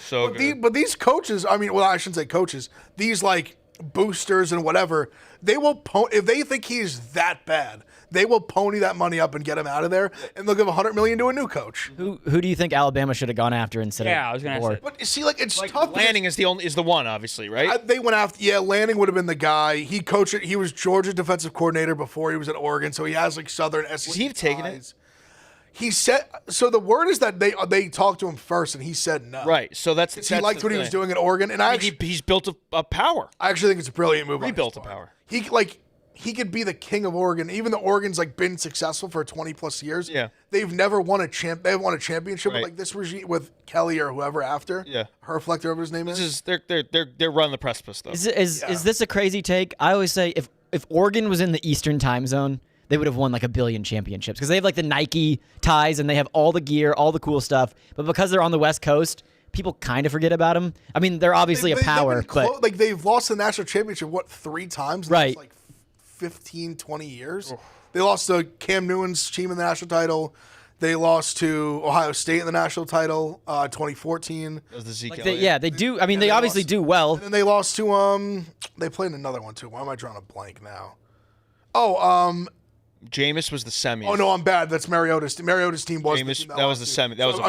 But these coaches, I shouldn't say coaches. These like boosters and whatever, they will if they think he's that bad, they will pony that money up and get him out of there, and they'll give $100 million to a new coach. Who do you think Alabama should have gone after instead of? Yeah, I was gonna say. But see, like it's tough. Lanning is the one, obviously, right? They went after. Yeah, Lanning would have been the guy. He coached it. He was Georgia defensive coordinator before he was at Oregon, so he has like Southern SEC. Would he have taken it? He said. So the word is that they talked to him first, and he said no. Right. So he liked what he was doing at Oregon, and he's built a power. I actually think it's a brilliant move. Rebuilt a power. He could be the king of Oregon, even though Oregon's like been successful for 20 plus years. Yeah. They've never won a championship, right. but like this regime with Kelly or whoever after. Yeah. Herfleck, whatever his name is. They're running the precipice though. Is this a crazy take? I always say if Oregon was in the Eastern time zone, they would have won like 1 billion championships because they have like the Nike ties and they have all the gear, all the cool stuff. But because they're on the West Coast, people kind of forget about them. I mean, they're obviously a power, but like they've lost the national championship 3 times? Right. Like 15, 20 years. They lost to Cam Newton's team in the national title. They lost to Ohio State in the national title 2014. That was the Zeke they do. I mean, they obviously do well. And then they lost to they played another one too. Why am I drawing a blank now? Jameis was the semis. Oh no, I'm bad. That's Mariota's. Mariota's team was Jameis, the team that was the semi. That was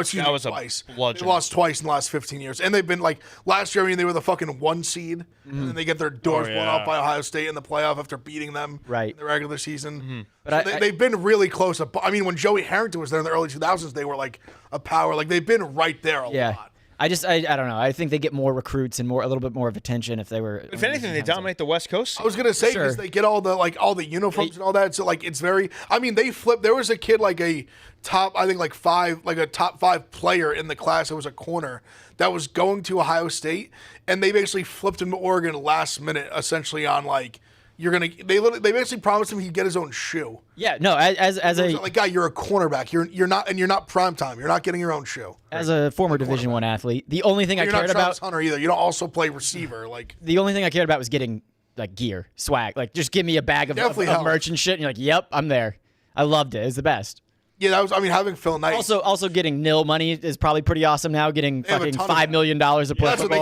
twice. A bludgeon. They lost twice in the last 15 years, and they've been like last year. I mean, they were the fucking 1 seed, and then they get their doors blown out by Ohio State in the playoff after beating them in the regular season. But they've been really close. I mean, when Joey Harrington was there in the early 2000s, they were like a power. Like they've been right there a lot. I don't know. I think they get more recruits and a little bit more of attention if they were. If anything, they dominate the West Coast. I was gonna say because they get all the uniforms and all that. So like it's very. I mean, they flipped. There was a kid like a top top 5 player in the class that was a corner that was going to Ohio State, and they basically flipped him to Oregon last minute, essentially on like. They basically promised him he'd get his own shoe. Yeah, no, as a guy, you're a cornerback. You're not prime time. You're not getting your own shoe. As a former Division I athlete, the only thing I cared about. You're not Travis Hunter either. You don't also play receiver. Like the only thing I cared about was getting like gear, swag. Like just give me a bag of merch and shit. And you're like, yep, I'm there. I loved it. It's the best. Yeah, that was. I mean, having Phil Knight. Also getting nil money is probably pretty awesome now. Getting fucking $5 million a play. That's what they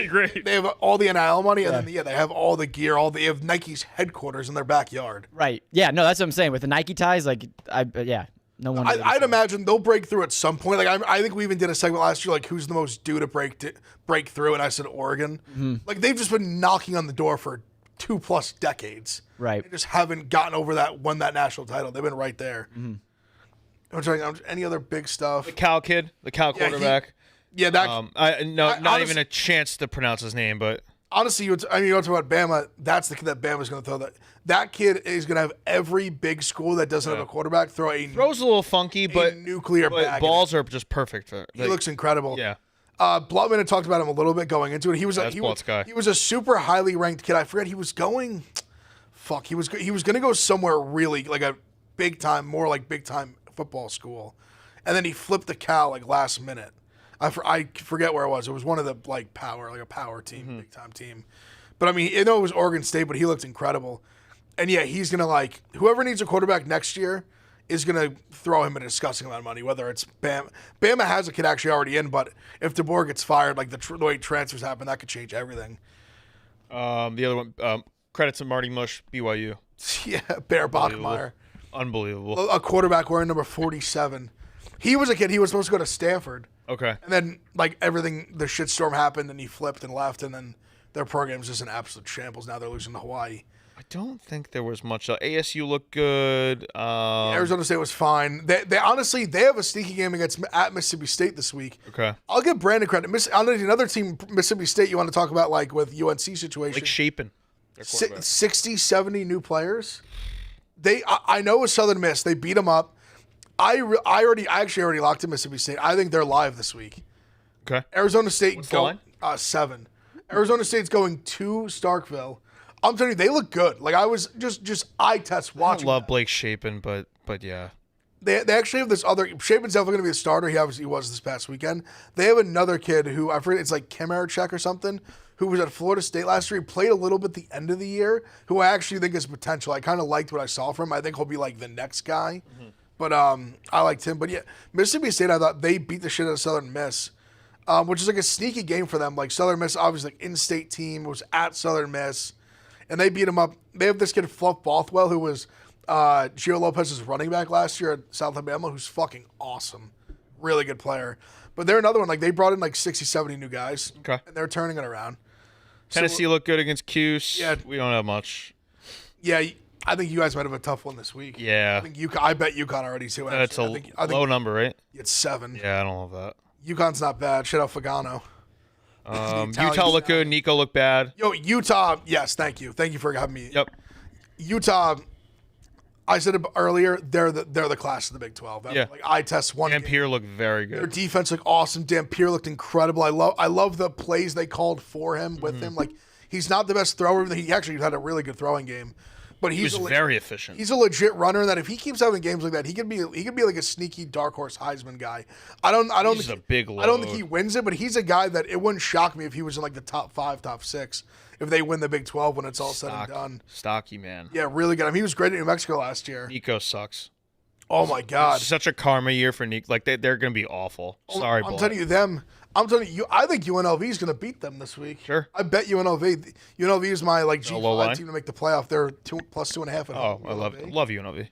get. They have all the NIL money, and then they have all the gear. They have Nike's headquarters in their backyard. Right. Yeah. No, that's what I'm saying. With the Nike ties, like no one. I'd imagine they'll break through at some point. Like I think we even did a segment last year, like who's the most due to break through, and I said Oregon. Like they've just been knocking on the door for 2+ decades. Right. They just haven't gotten over won that national title. They've been right there. I'm trying. Any other big stuff? The Cal kid, the Cal quarterback. Not even a chance to pronounce his name, but honestly, you want to talk about Bama. That's the kid that Bama's going to throw. That kid is going to have every big school that doesn't have a quarterback throws a little funky, but nuclear bag. Balls are just perfect for. He looks incredible. Yeah. Blutman had talked about him a little bit going into it. He was guy. He was a super highly ranked kid. I forget he was going. Fuck, he was going to go somewhere really like a big time football school, and then he flipped the Cal like last minute. I forget where it was. It was one of the like a power team, big time team. But I mean, I know it was Oregon State, but he looked incredible. And yeah, he's gonna like whoever needs a quarterback next year is gonna throw him a disgusting amount of money. Whether it's Bama has a kid actually already in, but if DeBoer gets fired, like the way transfers happen, that could change everything. The other one, credits to Marty Mush, BYU. Yeah, Bear Bachmeier. Unbelievable. A quarterback wearing number 47. He was a kid. He was supposed to go to Stanford. Okay. And then like everything, the shitstorm happened, and he flipped and left, and then their program's just an absolute shambles. Now they're losing to Hawaii. I don't think there was much. ASU looked good. Arizona State was fine. They honestly have a sneaky game at Mississippi State this week. Okay. I'll give Brandon credit. Another team, Mississippi State, you want to talk about like with UNC situation. Like Shapen. 60, 70 new players. I know with Southern Miss, they beat them up. I actually already locked in Mississippi State. I think they're live this week. Okay. Arizona State What's the line? 7. Arizona State's going to Starkville. I'm telling you, they look good. Like I was just eye test watching. I love Blake Shapen, but yeah. They actually have this other. Shapen's definitely going to be a starter. He obviously was this past weekend. They have another kid who I forget. It's like Kim Arachek or something, who was at Florida State last year. He played a little bit the end of the year. Who I actually think has potential. I kind of liked what I saw from him. I think he'll be like the next guy. Mm-hmm. But I liked him. But yeah, Mississippi State, I thought they beat the shit out of Southern Miss, which is like a sneaky game for them. Like Southern Miss, obviously, like in-state team was at Southern Miss. And they beat him up. They have this kid, Fluff Bothwell, who was Gio Lopez's running back last year at South Alabama, who's fucking awesome. Really good player. But they're another one. Like, they brought in like 60, 70 new guys. Okay. And they're turning it around. Tennessee looked good against Cuse. Yeah. We don't have much. Yeah, I think you guys might have a tough one this week. Yeah. I bet UConn already, too. That's a low number, right? It's 7. Yeah, I don't love that. UConn's not bad. Shout out Fagano. Utah looked good. Nico looked bad. Yo, Utah, yes, thank you. Thank you for having me. Yep. Utah, I said it earlier, they're the class of the Big 12. Yeah. Like, I test one. Dampier looked very good. Their defense looked awesome. Dampier looked incredible. I love the plays they called for him with him. Like, he's not the best thrower. He actually had a really good throwing game. But he was very efficient. He's a legit runner. That if he keeps having games like that, he could be like a sneaky dark horse Heisman guy. He's a big load. I don't think he wins it, but he's a guy that it wouldn't shock me if he was in like the top 5, top 6 if they win the Big 12 when it's all said and done. Stocky man. Yeah, really good. I mean, he was great at New Mexico last year. Nico sucks. Oh my God, it's such a karma year for Nico. Like they're going to be awful. Sorry, I'm telling you, I think UNLV is going to beat them this week. Sure. I bet UNLV. UNLV is my like G5 team to make the playoff. They're plus 2.5. Oh, I love UNLV.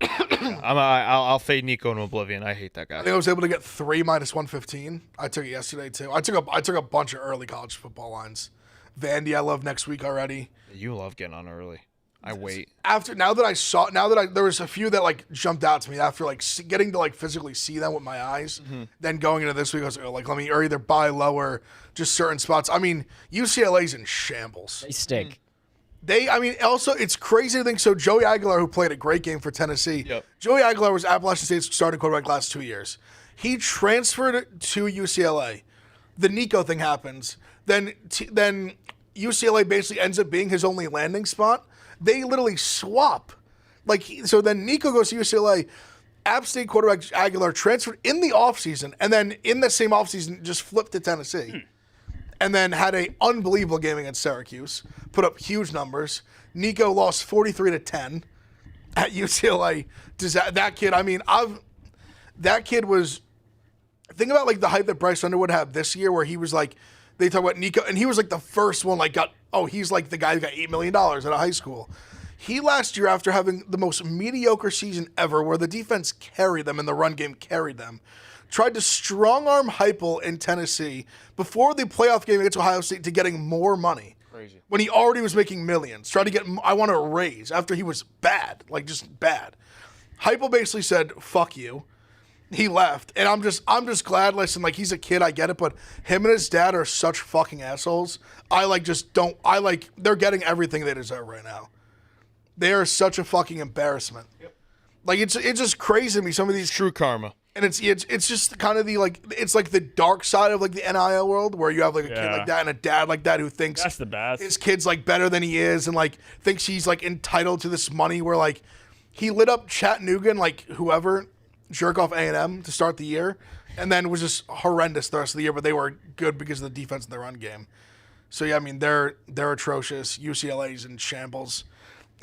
I'll fade Nico into oblivion. I hate that guy. I think I was able to get 3 minus 115. I took it yesterday too. I took a bunch of early college football lines. Vandy, I love next week already. You love getting on early. I wait. There was a few that like jumped out to me after like getting to like physically see them with my eyes. Mm-hmm. Then going into this week, I was like, let me either buy lower, just certain spots. I mean, UCLA's in shambles. They stink. Also, it's crazy to think. So Joey Aguilar, who played a great game for Tennessee, yep. Joey Aguilar was Appalachian State's starting quarterback last 2 years. He transferred to UCLA. The Nico thing happens. Then UCLA basically ends up being his only landing spot. They literally swap. So then Nico goes to UCLA. App State quarterback Aguilar transferred in the offseason, and then in the same offseason just flipped to Tennessee. And then had an unbelievable game against Syracuse. Put up huge numbers. Nico lost 43-10 at UCLA. That kid, that kid was... Think about like the hype that Bryce Underwood had this year where he was like... They talk about Nico, and he was like the first one he's like the guy who got $8 million out of high school. He last year, after having the most mediocre season ever where the defense carried them and the run game carried them, tried to strong-arm Heupel in Tennessee before the playoff game against Ohio State to getting more money. Crazy. When he already was making millions. Tried to get, I want a raise after he was bad, like just bad. Heupel basically said, fuck you. He left, and I'm just glad. Listen, like he's a kid, I get it, but him and his dad are such fucking assholes. They're getting everything they deserve right now. They are such a fucking embarrassment. Yep. Like it's just crazy to me. Some of these true karma. And it's just kind of the it's like the dark side of like the NIL world where you have like a kid like that and a dad like that who thinks That's the best. his kid's like better than he is and like thinks he's like entitled to this money where like he lit up Chattanooga and like whoever jerk off A&M to start the year and then was just horrendous the rest of the year, but they were good because of the defense in the run game. So yeah, I mean they're atrocious. UCLA's in shambles.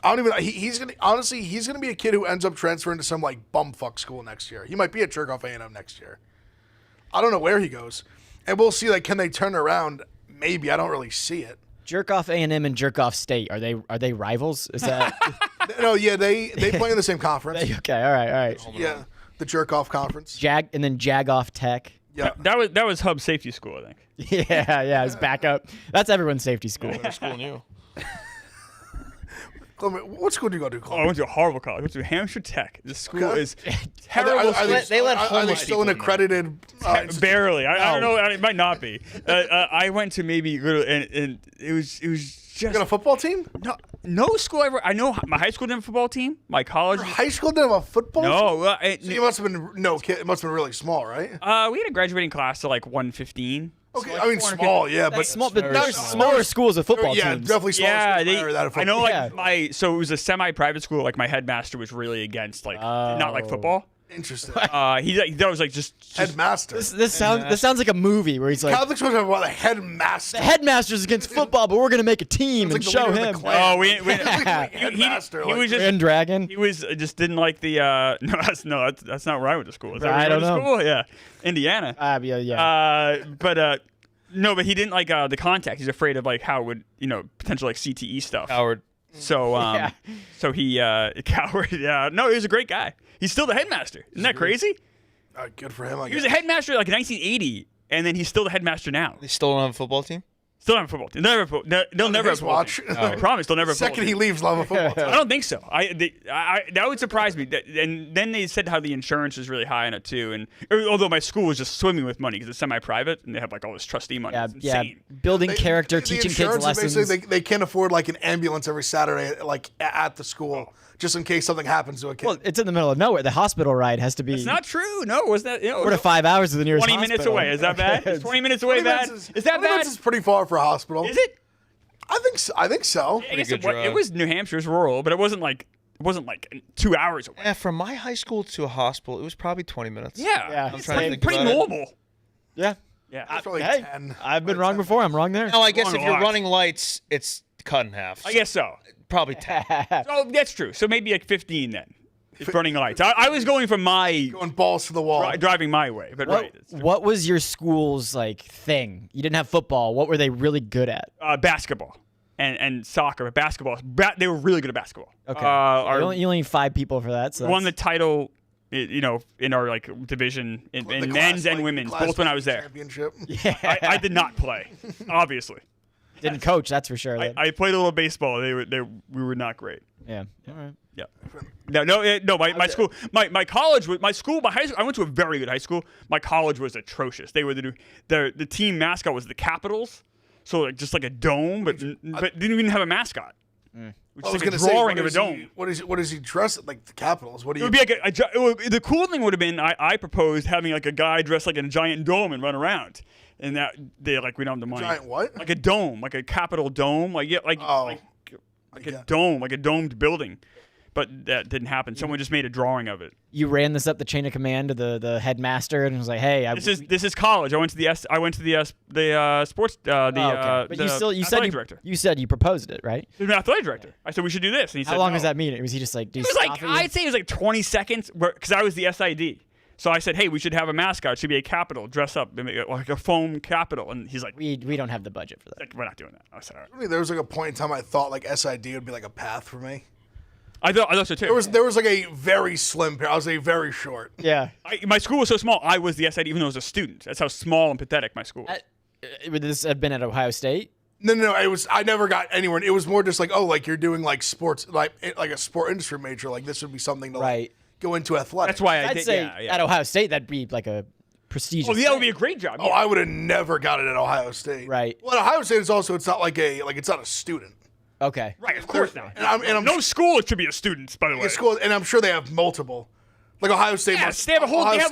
I don't even. He's gonna be a kid who ends up transferring to some like bumfuck school next year. He might be at jerk off A&M next year. I don't know where he goes, and we'll see. Like, can they turn around? Maybe. I don't really see it. Jerk off A&M and Jerk off State, are they rivals? Is that No, yeah, they play in the same conference. okay? All right. Yeah, the jerk off conference. And then Jag off Tech. Yeah, That was Hub Safety School, I think. Yeah, his backup. That's everyone's safety school. Better school than you. Clement, what school do you go to, Oh, I Clement? went to a horrible college. I went to Hampshire Tech. This school Okay. is terrible. They let are they homeless still an people in accredited? Barely. I don't know. It might not be. I went to maybe and it was You just got a football team? no school ever. I know my high school didn't have a football team. My college. High school didn't have a football team? No. So you must have been It must have been really small, right? We had a graduating class of like 115. Okay, So, like, I mean 450. small, yeah, but Small, but very there's small. smaller schools with football yeah, teams. definitely smaller. Yeah, schools higher than a I know. football Like team. so it was a semi-private school. Like my headmaster was really against like not like football. Interesting. That was like just Headmaster. This sounds like a movie where he's like, Catholics would have a headmaster. the headmaster's against football, but we're gonna make a team and like the show leader of the him. clan. Oh, we Headmaster. he was just Grand Dragon. he was just didn't like the no that's not where I went to school. Is that where I you don't went to know. school? Yeah, Indiana. Yeah. No, but he didn't like the contact. He's afraid of like how it would potential like CTE stuff. Howard. So Yeah. so he coward. Yeah, no, he was a great guy. He's still the headmaster. Isn't that crazy? Good for him. I He was guess. a headmaster like in 1980, and then he's still the headmaster now. They still don't have a football team? Still don't have a football team. They'll never have a His football watch. team. I promise they'll never have a football Second team. he leaves, love a football team. I don't think so. That would surprise me. And then they said how the insurance is really high on it too. Although my school was just swimming with money because it's semi-private and they have like all this trustee money. It's insane. Building They- character, the teaching kids insurance is lessons. basically they can't afford like an ambulance every Saturday, like at the school, just in case something happens to a kid. Well, it's in the middle of nowhere. The hospital ride has to be It's not true. No, was that 4 to 5 hours to the nearest 20 minutes hospital. away? Is that bad? Is 20 minutes away 20 bad? minutes Is that 20 bad? minutes is pretty far for a hospital. Is it? I think so. I think so. I guess good it drive. was New Hampshire's rural, but it wasn't like 2 hours away. Yeah, from my high school to a hospital, it was probably 20 minutes. Yeah, I'm it's trying to pretty, think pretty about it. normal. Yeah. Yeah, It's probably Hey, 10. I've been wrong before. I'm wrong there. No, I guess Wrong if a you're lot. running lights, it's cut in half. I guess so. Probably 10. Oh, that's true. So maybe like 15 then. It's running lights. I was going from my Going balls to the wall. driving my way, but right. It's true. What was your school's like thing? You didn't have football. What were they really good at? Basketball and soccer, but basketball. They were really good at basketball. Okay. Our you only need 5 people for that. So won the that's- title, in our like division in The men's class, and like, women's, class both when I was there. Championship. I did not play, obviously. didn't coach. That's for sure. I played a little baseball. We were not great. yeah. All right. Yeah. No. My school, my college, my school, my high school. I went to a very good high school. My college was atrocious. They were the team mascot was the Capitals, so like just like a dome, but didn't even have a mascot. Which I is was like a gonna say, drawing what of a is dome. he- What is he dressed like? The Capitals. What do It you? would be like the cool thing would have been I proposed having like a guy dressed like in a giant dome and run around, and that they like we don't have the money. Giant what? Like a dome, like a Capitol dome, like Oh. like a dome, like a domed building. But that didn't happen. Someone just made a drawing of it. You ran this up the chain of command to the headmaster and was like, "Hey, This is college. I went to the sports But the you said athletic director. you said you proposed it, right? The athletic director. I said we should do this, and he said How long no. does that mean? Was he just like, "Do It was stuff like at you?" I'd say it was like 20 seconds because I was the SID. So I said, hey, we should have a mascot. It should be a Capitol, dress up like a foam Capitol. And he's like, we don't have the budget for that. we're not doing that. I said, all right. I mean, there was like a point in time I thought like SID would be like a path for me. I thought so too. There was like a very slim pair. I was a very short. Yeah. My school was so small. I was the SID even though I was a student. That's how small and pathetic my school was. Would this have been at Ohio State? No. It was. I never got anywhere. It was more just like, oh, like you're doing like sports, like a sport industry major. Like this would be something to Right. like go into athletics. That's why I I'd did. say Yeah. at Ohio State that'd be like a prestigious. Oh, yeah, that would be a great job. Oh, I would have never got it at Ohio State. Right. Well, at Ohio State is also it's not like it's not a student. Okay. Right, of course not. And I'm No school should be a student, by the way. school, and I'm sure they have multiple. Like Ohio State Yes, must. they have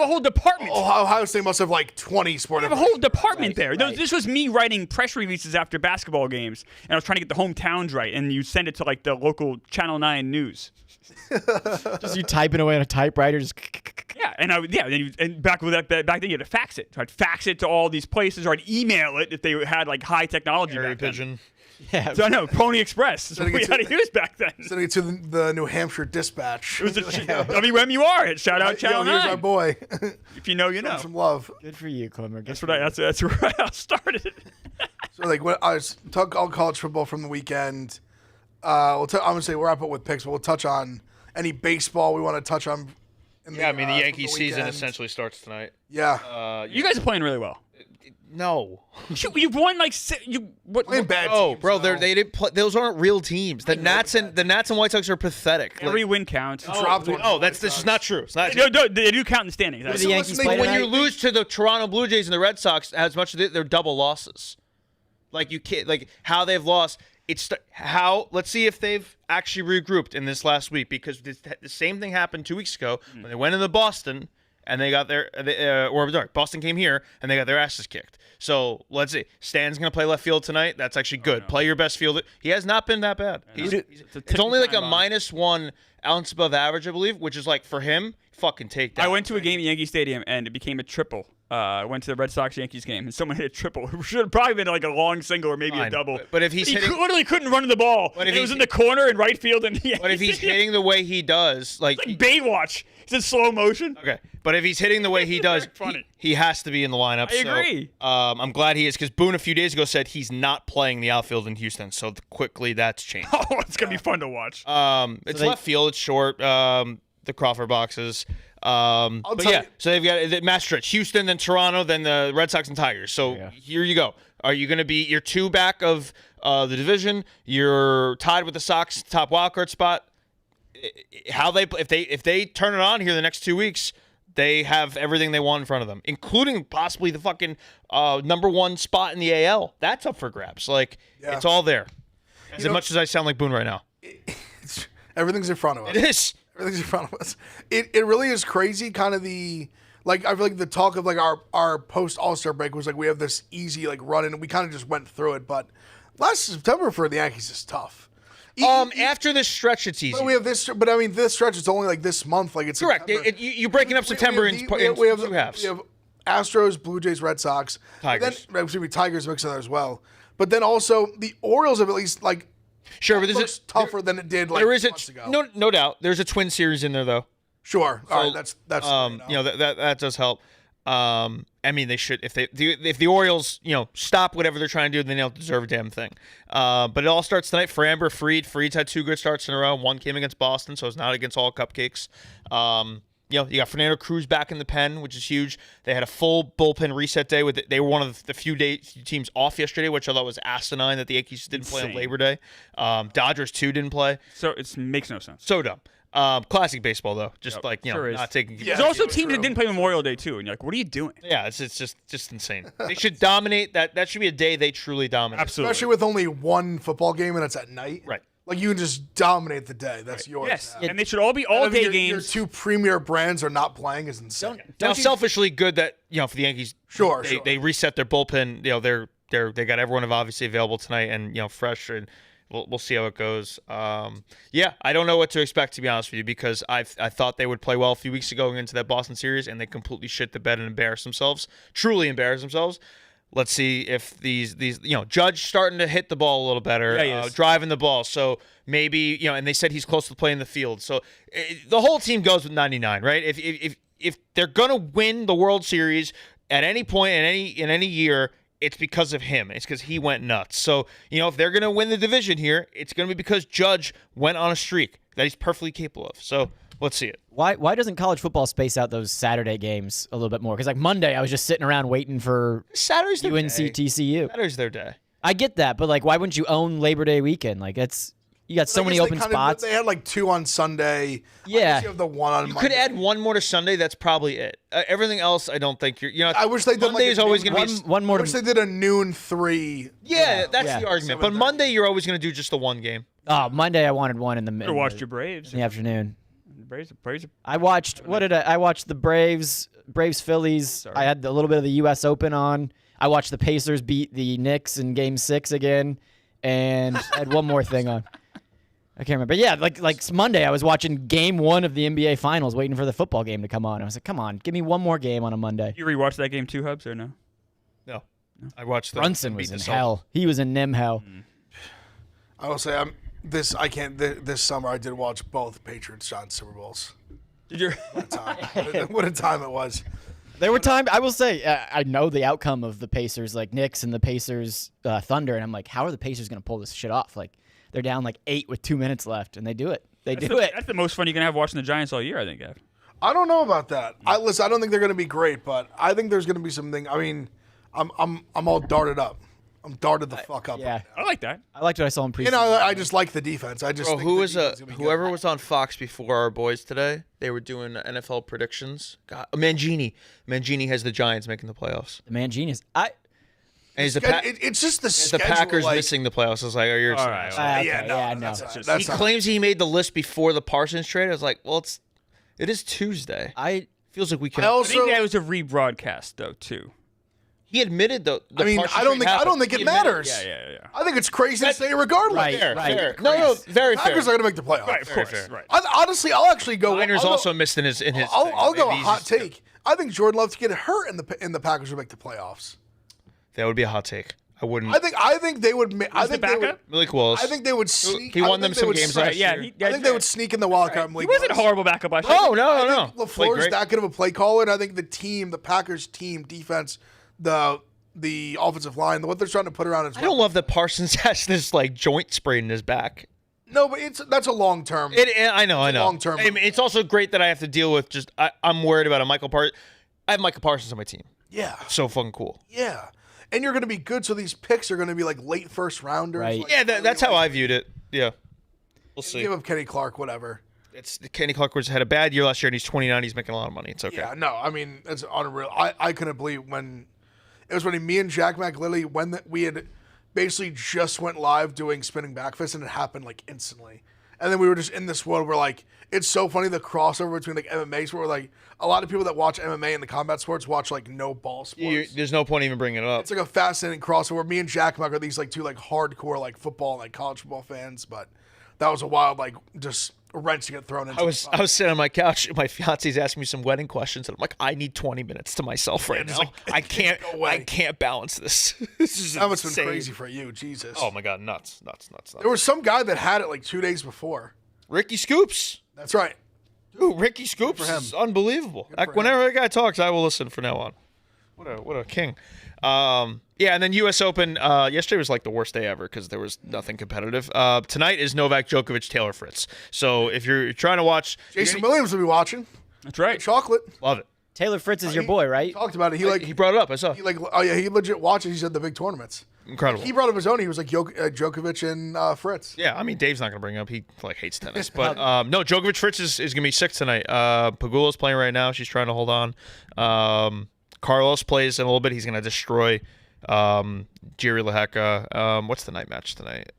a whole department. Ohio State must have like 20 sport. They have a whole department there. This was me writing press releases after basketball games, and I was trying to get the hometowns right, and you send it to like the local Channel 9 news. Just you typing away on a typewriter. Just Yeah, and back then you had to fax it. So I'd fax it to all these places, or I'd email it if they had like high technology Harry back then. Pigeon. yeah. So I know Pony Express is what we had to use back then. Sending it to the New Hampshire Dispatch. It was WMUR. Shout out Channel 9. Here's our boy. If you know, you know. Some love. Good for you, Clemmer. That's where I started. So like when I was talk all college football from the weekend. I'm gonna say we'll wrap up with picks, but we'll touch on any baseball we want to touch on. Yeah, I mean, the Yankees from season weekend. essentially starts tonight. Yeah. You guys are playing really well. No. You've won like Playing bad Oh, teams, bro, though. they didn't play. Those aren't real teams. The Nats and White Sox are pathetic. every win counts. Dropped one. This is not true. It's not. They do count in the standings. the Yankees listening play When tonight? you lose to the Toronto Blue Jays and the Red Sox, as much as they're double losses. Like you can't like how they've lost. Let's see if they've actually regrouped in this last week, because the same thing happened 2 weeks ago when they went into Boston and they got Boston came here and they got their asses kicked. So let's see. Stan's gonna play left field tonight. That's actually good. Play your best fielder. He has not been that bad. It's only like a -1 ounce above average, I believe, which is like for him. Fucking take that. I went to a game at Yankee Stadium and it became a triple. I went to the Red Sox-Yankees game and someone hit a triple. It should have probably been like a long single or maybe a double. But if he's hitting, literally couldn't run the ball. But if it was he's- in the corner in right field. And but if he's hitting the way he does, like Baywatch. It's in slow motion. okay. But if he's hitting the way he does, Funny. he has to be in the lineup. I agree. So, I'm glad he is, because Boone a few days ago said he's not playing the outfield in Houston. So quickly that's changed. Oh, it's going to be fun to watch. It's left field. It's short. The Crawford boxes. But tell yeah, you- so they've got the match stretch: Houston, then Toronto, then the Red Sox and Tigers. So here you go. Are you going to be you're 2 back of the division? You're tied with the Sox top wildcard spot. How they if they turn it on here the next 2 weeks, they have everything they want in front of them, including possibly the fucking #1 spot in the AL. That's up for grabs. Like it's all there. As much as I sound like Boone right now, Everything's in front of us. it is. Everything's in front of us. It really is crazy. Kind of I feel like the talk of like our post All-Star break was like we have this easy like run and we kind of just went through it. But last September for the Yankees is tough. After this stretch, it's easy. But we have this. But I mean, this stretch is only like this month. Like it's Correct. September. You're breaking up September in two halves. We have Astros, Blue Jays, Red Sox, Tigers. Tigers mixed in there as well. But then also the Orioles have at least like Sure, but looks tougher than it did like there is months ago. no doubt. There's a Twin Series in there though. Sure. All right. That's That does help. I mean, they should if the Orioles stop whatever they're trying to do, then they'll deserve a damn thing. But it all starts tonight. Framber, Fried's had 2 good starts in a row. One came against Boston, so it's not against all cupcakes. You got Fernando Cruz back in the pen, which is huge. They had a full bullpen reset day. They were one of the few teams off yesterday, which I thought was asinine that the Yankees didn't play on Insane. Labor Day. Dodgers too didn't play. So it makes no sense. So dumb. Classic baseball though. Just sure is. not taking. Yeah. There's also it's teams true. that didn't play Memorial Day too, and you're like, what are you doing? Yeah, it's just insane. They should dominate that. That should be a day they truly dominate. Absolutely. Especially with only one football game and it's at night. Right. Like you can just dominate the day. That's yours. Yes, now. and they should all be all day Your games. 2 premier brands are not playing is insane. Now, selfishly good that for the Yankees, Sure. they reset their bullpen. They got everyone obviously available tonight and fresh, and we'll see how it goes. Yeah, I don't know what to expect, to be honest with you, because I thought they would play well a few weeks ago into that Boston series, and they completely shit the bed and truly embarrass themselves. Let's see if these Judge starting to hit the ball a little better, Yeah, he is. driving the ball. So maybe and they said he's close to playing the field. So the whole team goes with 99, right? If they're gonna win the World Series at any point in any year, it's because of him. It's because he went nuts. So if they're gonna win the division here, it's gonna be because Judge went on a streak that he's perfectly capable of. So let's see it. Why doesn't college football space out those Saturday games a little bit more? Because like Monday, I was just sitting around waiting for Saturday's their UNC day. TCU. Saturday's their day. I get that, but like, why wouldn't you own Labor Day weekend? Like you got so I many guess open they spots. They had like 2 on Sunday. Yeah. I guess you have the 1 on You Monday. could add one more to Sunday. That's probably it. Everything else, I don't think you're. I wish they did Monday like is a always noon- going to be. one more I wish to they did a noon 3. Yeah, that's Yeah. the argument. But 7:30. Monday, you're always going to do just the one game. Oh, Monday I wanted one in the Better watch your Braves. in the afternoon. Braves. I watched I watched the Braves Phillies. Sorry. I had a little bit of the U.S. Open on. I watched the Pacers beat the Knicks in Game 6 again, and I had one more thing on. I can't remember. But yeah, like Monday, I was watching Game 1 of the NBA Finals, waiting for the football game to come on. I was like, come on, give me one more game on a Monday. You rewatched that game too, Hubs, or no? No, I watched. Brunson was in hell. He was in Nim hell. I will say this summer I did watch both Patriots Giants Super Bowls. Did you? What a time it was. There were times, I will say, I know the outcome of the Pacers, like Knicks and the Pacers Thunder, and I'm like, how are the Pacers going to pull this shit off? Like, they're down like 8 with 2 minutes left, and they do it. That's the most fun you can have watching the Giants all year, I think, Gav. I don't know about that. I don't think they're going to be great, but I think there's going to be something. I mean, I'm all darted up. I'm darted the fuck up. Yeah. I like that. I liked what I saw in preseason. You know, I just like the defense. I just Bro, think who the was defense is gonna be good. whoever was on Fox before our boys today? They were doing NFL predictions. God, Mangini. Mangini has the Giants making the playoffs, The man genius. and he's It's just the the schedule. Packers like, missing the playoffs. I was like, oh, you're. All right. Okay, yeah, no, I know. that's He not- claims he made the list before the Parsons trade. I was like, well, it is Tuesday. Feels like we can. I I also, think that was a rebroadcast though too. He admitted though. I mean, I don't think it matters. Yeah. I think it's crazy to say regardless. Right, Fair, right. fair. No, very fair. Packers are going to make the playoffs. Right, of course. fair. Right. Honestly, I'll actually go. Niners I'll go- also missed in his. I'll go a Maybe he's hot just- take. I think Jordan Love to get hurt in the Packers would make the playoffs. That would be a hot take. I wouldn't. I think they would. I think the they would. backup? Malik Willis. I think they would sneak. He I won think them they some would games sneak- last Yeah, year. I think they would sneak in the wild card. He wasn't a horrible backup last year. No, no. Played LaFleur's great. that good of a play caller, and I think the Packers team defense, the offensive line, what they're trying to put around is. I don't love that Parsons has this like joint sprain in his back. No, but that's a long term. I know. long-term. I mean, it's also great that I have to deal with just. I'm worried about a Michael Parsons. I have Michael Parsons on my team. Yeah, So fucking cool. yeah, and you're going to be good. So these picks are going to be like late first rounders. Right. Like, Yeah, that's how I viewed it. Yeah, we'll see. Give up Kenny Clark, whatever. It's Kenny Clark had a bad year last year, and he's 29. He's making a lot of money. It's okay. Yeah, no, I mean it's unreal. I couldn't believe when it was when me and Jack McLilley we had basically just went live doing spinning back fists, and it happened like instantly. And then we were just in this world where like it's so funny the crossover between like MMA, where like a lot of people that watch MMA and the combat sports watch like no ball sports. There's no point even bringing it up. It's like a fascinating crossover. Me and Jack Mac are these like two like hardcore like football and like college football fans, but that was a wild like just wrench to get thrown into. I was sitting on my couch. My fiance's asking me some wedding questions, and I'm like, I need 20 minutes to myself right now. like, I can't. go away. I can't balance this. This is that must have insane. been crazy for you, Jesus. Oh my god, nuts. There was some guy that had it like 2 days before. Ricky Scoops. That's right. Dude, Ricky Scoops for him. is unbelievable. for Whenever that guy talks, I will listen from now on. What a king. Yeah, and then U.S. Open. Yesterday was like the worst day ever because there was nothing competitive. Tonight is Novak Djokovic, Taylor Fritz. So if you're trying to watch, Jason Williams will be watching. That's right. Chocolate. love it. Taylor Fritz is your boy, right? Talked about it. He brought it up. I saw. He legit watches. He said the big tournaments. Incredible. He brought up his own. He was like Djokovic and Fritz. Yeah, I mean, Dave's not going to bring it up. He like hates tennis, but no, Djokovic Fritz is going to be sick tonight. Pagula's playing right now. She's trying to hold on. Carlos plays in a little bit. He's going to destroy Jiri Lehecka. What's the night match tonight?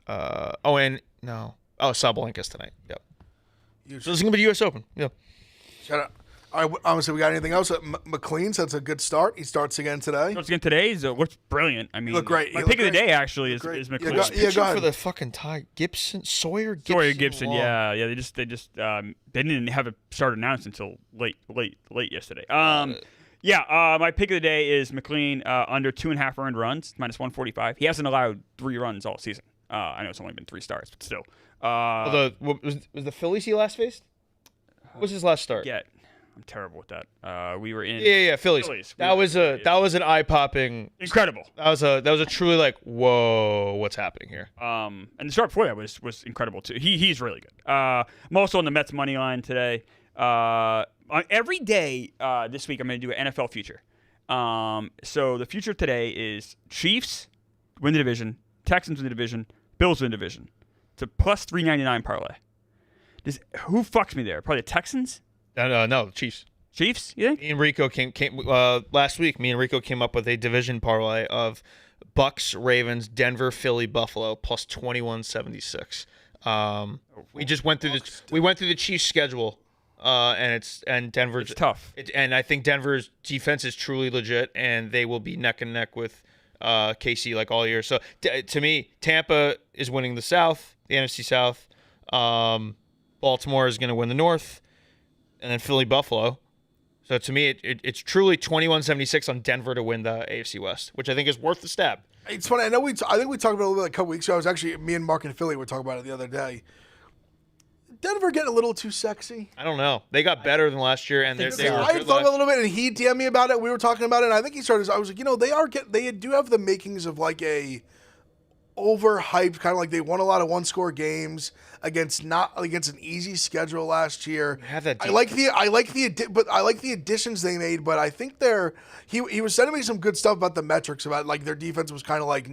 Sabalenka's tonight. Yep. So this is going to be the U.S. Open. Yeah. Shout out. All right, honestly, we got anything else? McLean's that's a good start. He starts again today. Once again, today's looks brilliant. I mean, look great. My You pick look of the great. day actually is Great. McLean. Yeah, Pitching go ahead. for the fucking tie. Sawyer Gibson. Gibson. Long. Yeah. They just they didn't have it started announced until late yesterday. My pick of the day is McLean under 2.5 earned runs, minus 145. He hasn't allowed 3 runs all season. I know it's only been 3 starts, but still. Was the Phillies he last faced? What was his last start? I'm terrible with that. We were in Yeah, Phillies. That was an eye popping. incredible. That was a truly like, whoa, what's happening here? And the start before that was incredible too. He's really good. I'm also on the Mets money line today. On every day this week, I'm going to do an NFL future. So the future today is Chiefs win the division, Texans win the division, Bills win the division. It's a plus 399 parlay. Who fucks me there? Probably the Texans. No, Chiefs. Chiefs, you think? Me and Rico came last week. Me and Rico came up with a division parlay of Bucks, Ravens, Denver, Philly, Buffalo plus 2176. We just went through the Chiefs schedule. and Denver's It's tough. And I think Denver's defense is truly legit, and they will be neck and neck with KC like all year. So to me, Tampa is winning the South, the NFC South. Baltimore is going to win the North, and then Philly, Buffalo. So to me, it's truly 21-76 on Denver to win the AFC West, which I think is worth the stab. It's funny. I know I think we talked about it a little bit a couple weeks ago. I was actually, me and Mark and Philly were talking about it the other day. Denver getting a little too sexy. I don't know. They got better than last year, and they were I good thought last a little bit, and he DM'd me about it. We were talking about it, and I think he started. I was like, they do have the makings of like a overhyped kind of like they won a lot of one-score games against an easy schedule last year. Have that I like the additions they made, but I think he was sending me some good stuff about the metrics about like their defense was kind of like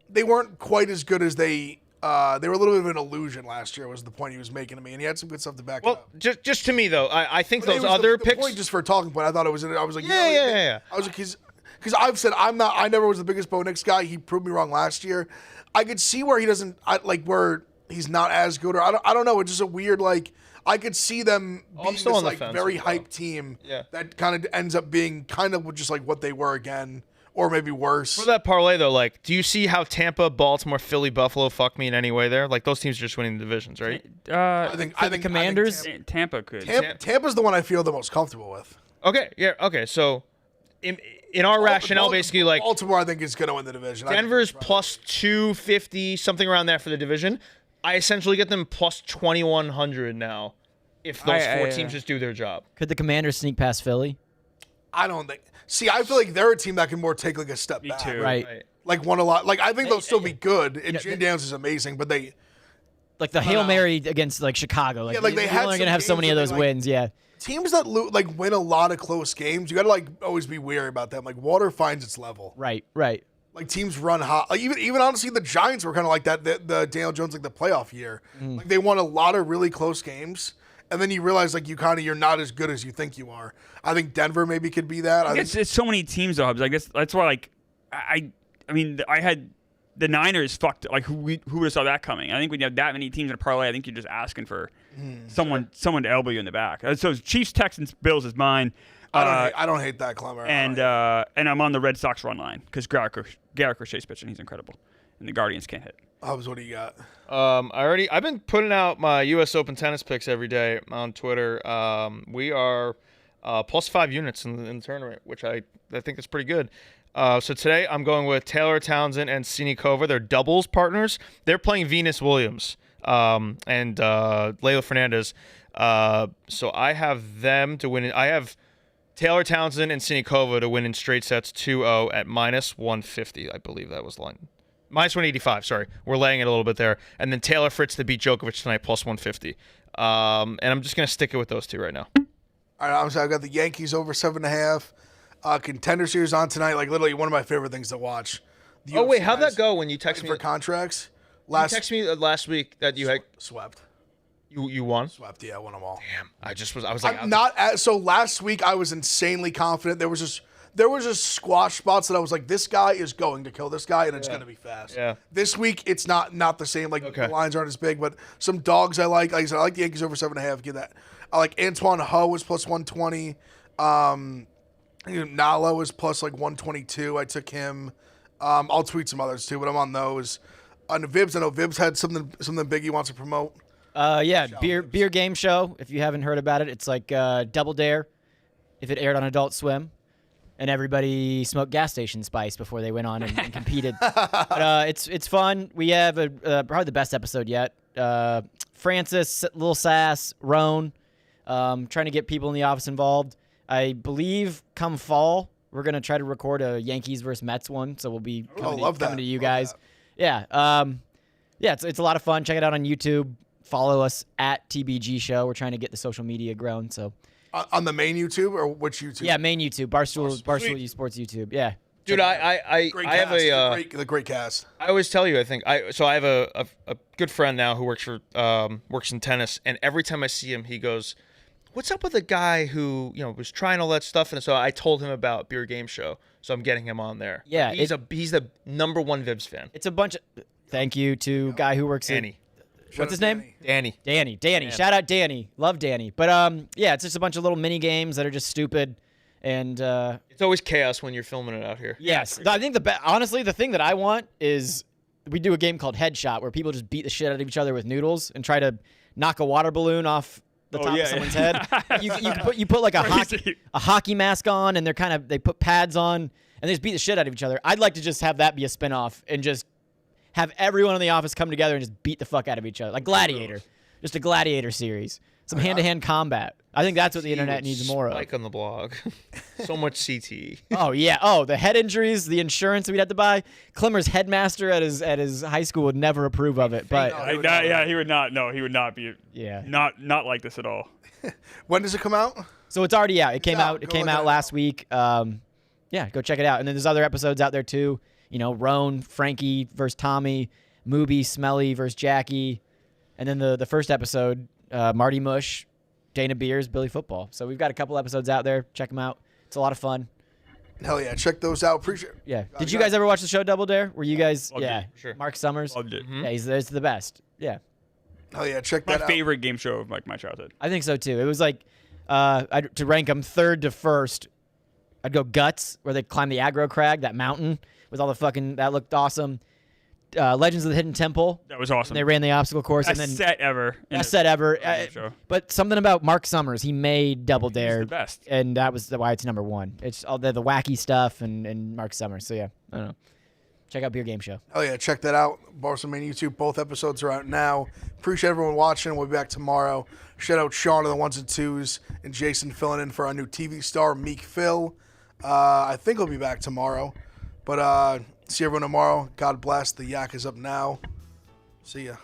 they weren't quite as good as they were a little bit of an illusion last year was the point he was making to me, and he had some good stuff to back it up. Just to me though, I think those other picks. Point just for a talking point, I thought it was. I was like, yeah. I was like, because I've said I never was the biggest Bo Nix guy. He proved me wrong last year. I could see where he doesn't where he's not as good, or I don't know. It's just a weird like. I could see them being this like very hyped team that kind of ends up being kind of just like what they were again, or maybe worse. For that parlay though, like, do you see how Tampa, Baltimore, Philly, Buffalo fuck me in any way there? Like those teams are just winning the divisions, right? I think Commanders. Tampa could. Tampa's the one I feel the most comfortable with. Okay, yeah, okay. So in our rationale, basically, like Baltimore, I think is going to win the division. Denver's plus 250, something around there for the division. I essentially get them plus 2,100 now if those four teams just do their job. Could the Commanders sneak past Philly? I don't think. See, I feel like they're a team that can more take like a step back. Too. Right. Like won a lot. Like I think they'll still be good. And Jane Downs is amazing, but they like the Hail Mary against like Chicago. Like, they you're had only some gonna have so games many of that those they, wins. Yeah. Teams that win a lot of close games, you got to like always be wary about them. Like water finds its level. Right. Like teams run hot. Like even honestly, the Giants were kind of like that. The Daniel Jones like the playoff year. Like they won a lot of really close games, and then you realize like you're not as good as you think you are. I think Denver maybe could be that. It's so many teams though. I guess that's why like I mean I had the Niners fucked. Like who would have saw that coming? I think when you have that many teams in a parlay, I think you're just asking for someone to elbow you in the back. So Chiefs, Texans, Bills is mine. I don't hate that, Clemmer. And I'm on the Red Sox run line because Garrett Crochet's pitching. He's incredible, and the Guardians can't hit. Hobbs, what do you got? I've been putting out my U.S. Open tennis picks every day on Twitter. We are plus 5 units in the tournament, which I think is pretty good. So today I'm going with Taylor Townsend and Sinikova. They're doubles partners. They're playing Venus Williams and Leylah Fernandez. So I have them to win. I have Taylor Townsend and Sinikova to win in straight sets 2-0 at minus 150. I believe that was the line. Minus 185, sorry. We're laying it a little bit there. And then Taylor Fritz to beat Djokovic tonight, plus 150. And I'm just going to stick it with those two right now. All right, I've got the Yankees over 7.5. Contender series on tonight. Like literally one of my favorite things to watch. Oh, wait, how'd that go when you texted me? For contracts? You texted me last week that you had... Swept. You won? Swept, yeah, won them all. Damn, I was like... So last week I was insanely confident. There was just squash spots that I was like, this guy is going to kill this guy, and it's going to be fast. Yeah. This week it's not the same. Like the lines aren't as big, but some dogs I like. Like I said, I like the Yankees over 7.5. Give that. I like Antoine Ho was plus 120. Nala was plus like 122. I took him. I'll tweet some others too, but I'm on those. On the Vibs, I know Vibs had something big he wants to promote. Beer game show. If you haven't heard about it, it's like Double Dare. If it aired on Adult Swim, and everybody smoked gas station spice before they went on and competed. But it's fun. We have probably the best episode yet. Francis, Lil Sass, Roan, trying to get people in the office involved. I believe come fall we're gonna try to record a Yankees versus Mets one, so we'll be coming to you guys. Yeah, it's a lot of fun. Check it out on YouTube. Follow us at TBG Show. We're trying to get the social media grown. So on the main YouTube or which YouTube? Yeah, main YouTube. Barstool Sports YouTube. Yeah. Dude, I have a great cast. I always tell you, I have a good friend now who works in tennis, and every time I see him, he goes, "What's up with the guy who was trying all that stuff?" And so I told him about Beer Game Show, so I'm getting him on there. Yeah, he's the number one Vibs fan. It's a bunch of thank you to guy who works Annie. What's his name? Danny. Danny. Shout out Danny. Love Danny. But yeah, it's just a bunch of little mini games that are just stupid. And it's always chaos when you're filming it out here. Yes. I think honestly, the thing that I want is we do a game called Headshot where people just beat the shit out of each other with noodles and try to knock a water balloon off the top of someone's head. You put like a hockey mask on, and they put pads on, and they just beat the shit out of each other. I'd like to just have that be a spinoff and just have everyone in the office come together and just beat the fuck out of each other, like Gladiator, just a Gladiator series, some hand-to-hand combat. I think that's what the internet needs more of. Like on the blog, so much CTE. Oh yeah. Oh, the head injuries, the insurance we'd have to buy. Clemmer's headmaster at his high school would never approve of it. But he would not. No, he would not be. Yeah. Not like this at all. When does it come out? So it's already out. It came out last week. Yeah, go check it out. And then there's other episodes out there too. You know, Roan, Frankie versus Tommy, Mooby, Smelly versus Jackie, and then the first episode, Marty Mush, Dana Beers, Billy Football. So we've got a couple episodes out there. Check them out. It's a lot of fun. Hell yeah, check those out. Appreciate it. Yeah. Did you guys ever watch the show Double Dare? Were you guys? Loved it, sure. Mark Summers. Loved it. Mm-hmm. Yeah, he's the best. Yeah. Hell yeah, check My that out. favorite game show of like my childhood. I think so too. It was like to rank them third to first, I'd go Guts, where they climb the aggro crag, that mountain with all the fucking that looked awesome. Legends of the Hidden Temple. That was awesome. They ran the obstacle course. Best and then set ever. Best set ever. Show. But something about Mark Summers, he made Double Dare. He's the best. And that was why it's number one. It's all the wacky stuff and Mark Summers. So yeah, I don't know. Check out Beer Game Show. Oh yeah, check that out. Barstool Main YouTube. Both episodes are out now. Appreciate everyone watching. We'll be back tomorrow. Shout out Sean on the ones and twos and Jason filling in for our new TV star Meek Phil. I think he'll be back tomorrow. But see everyone tomorrow. God bless. The Yak is up now. See ya.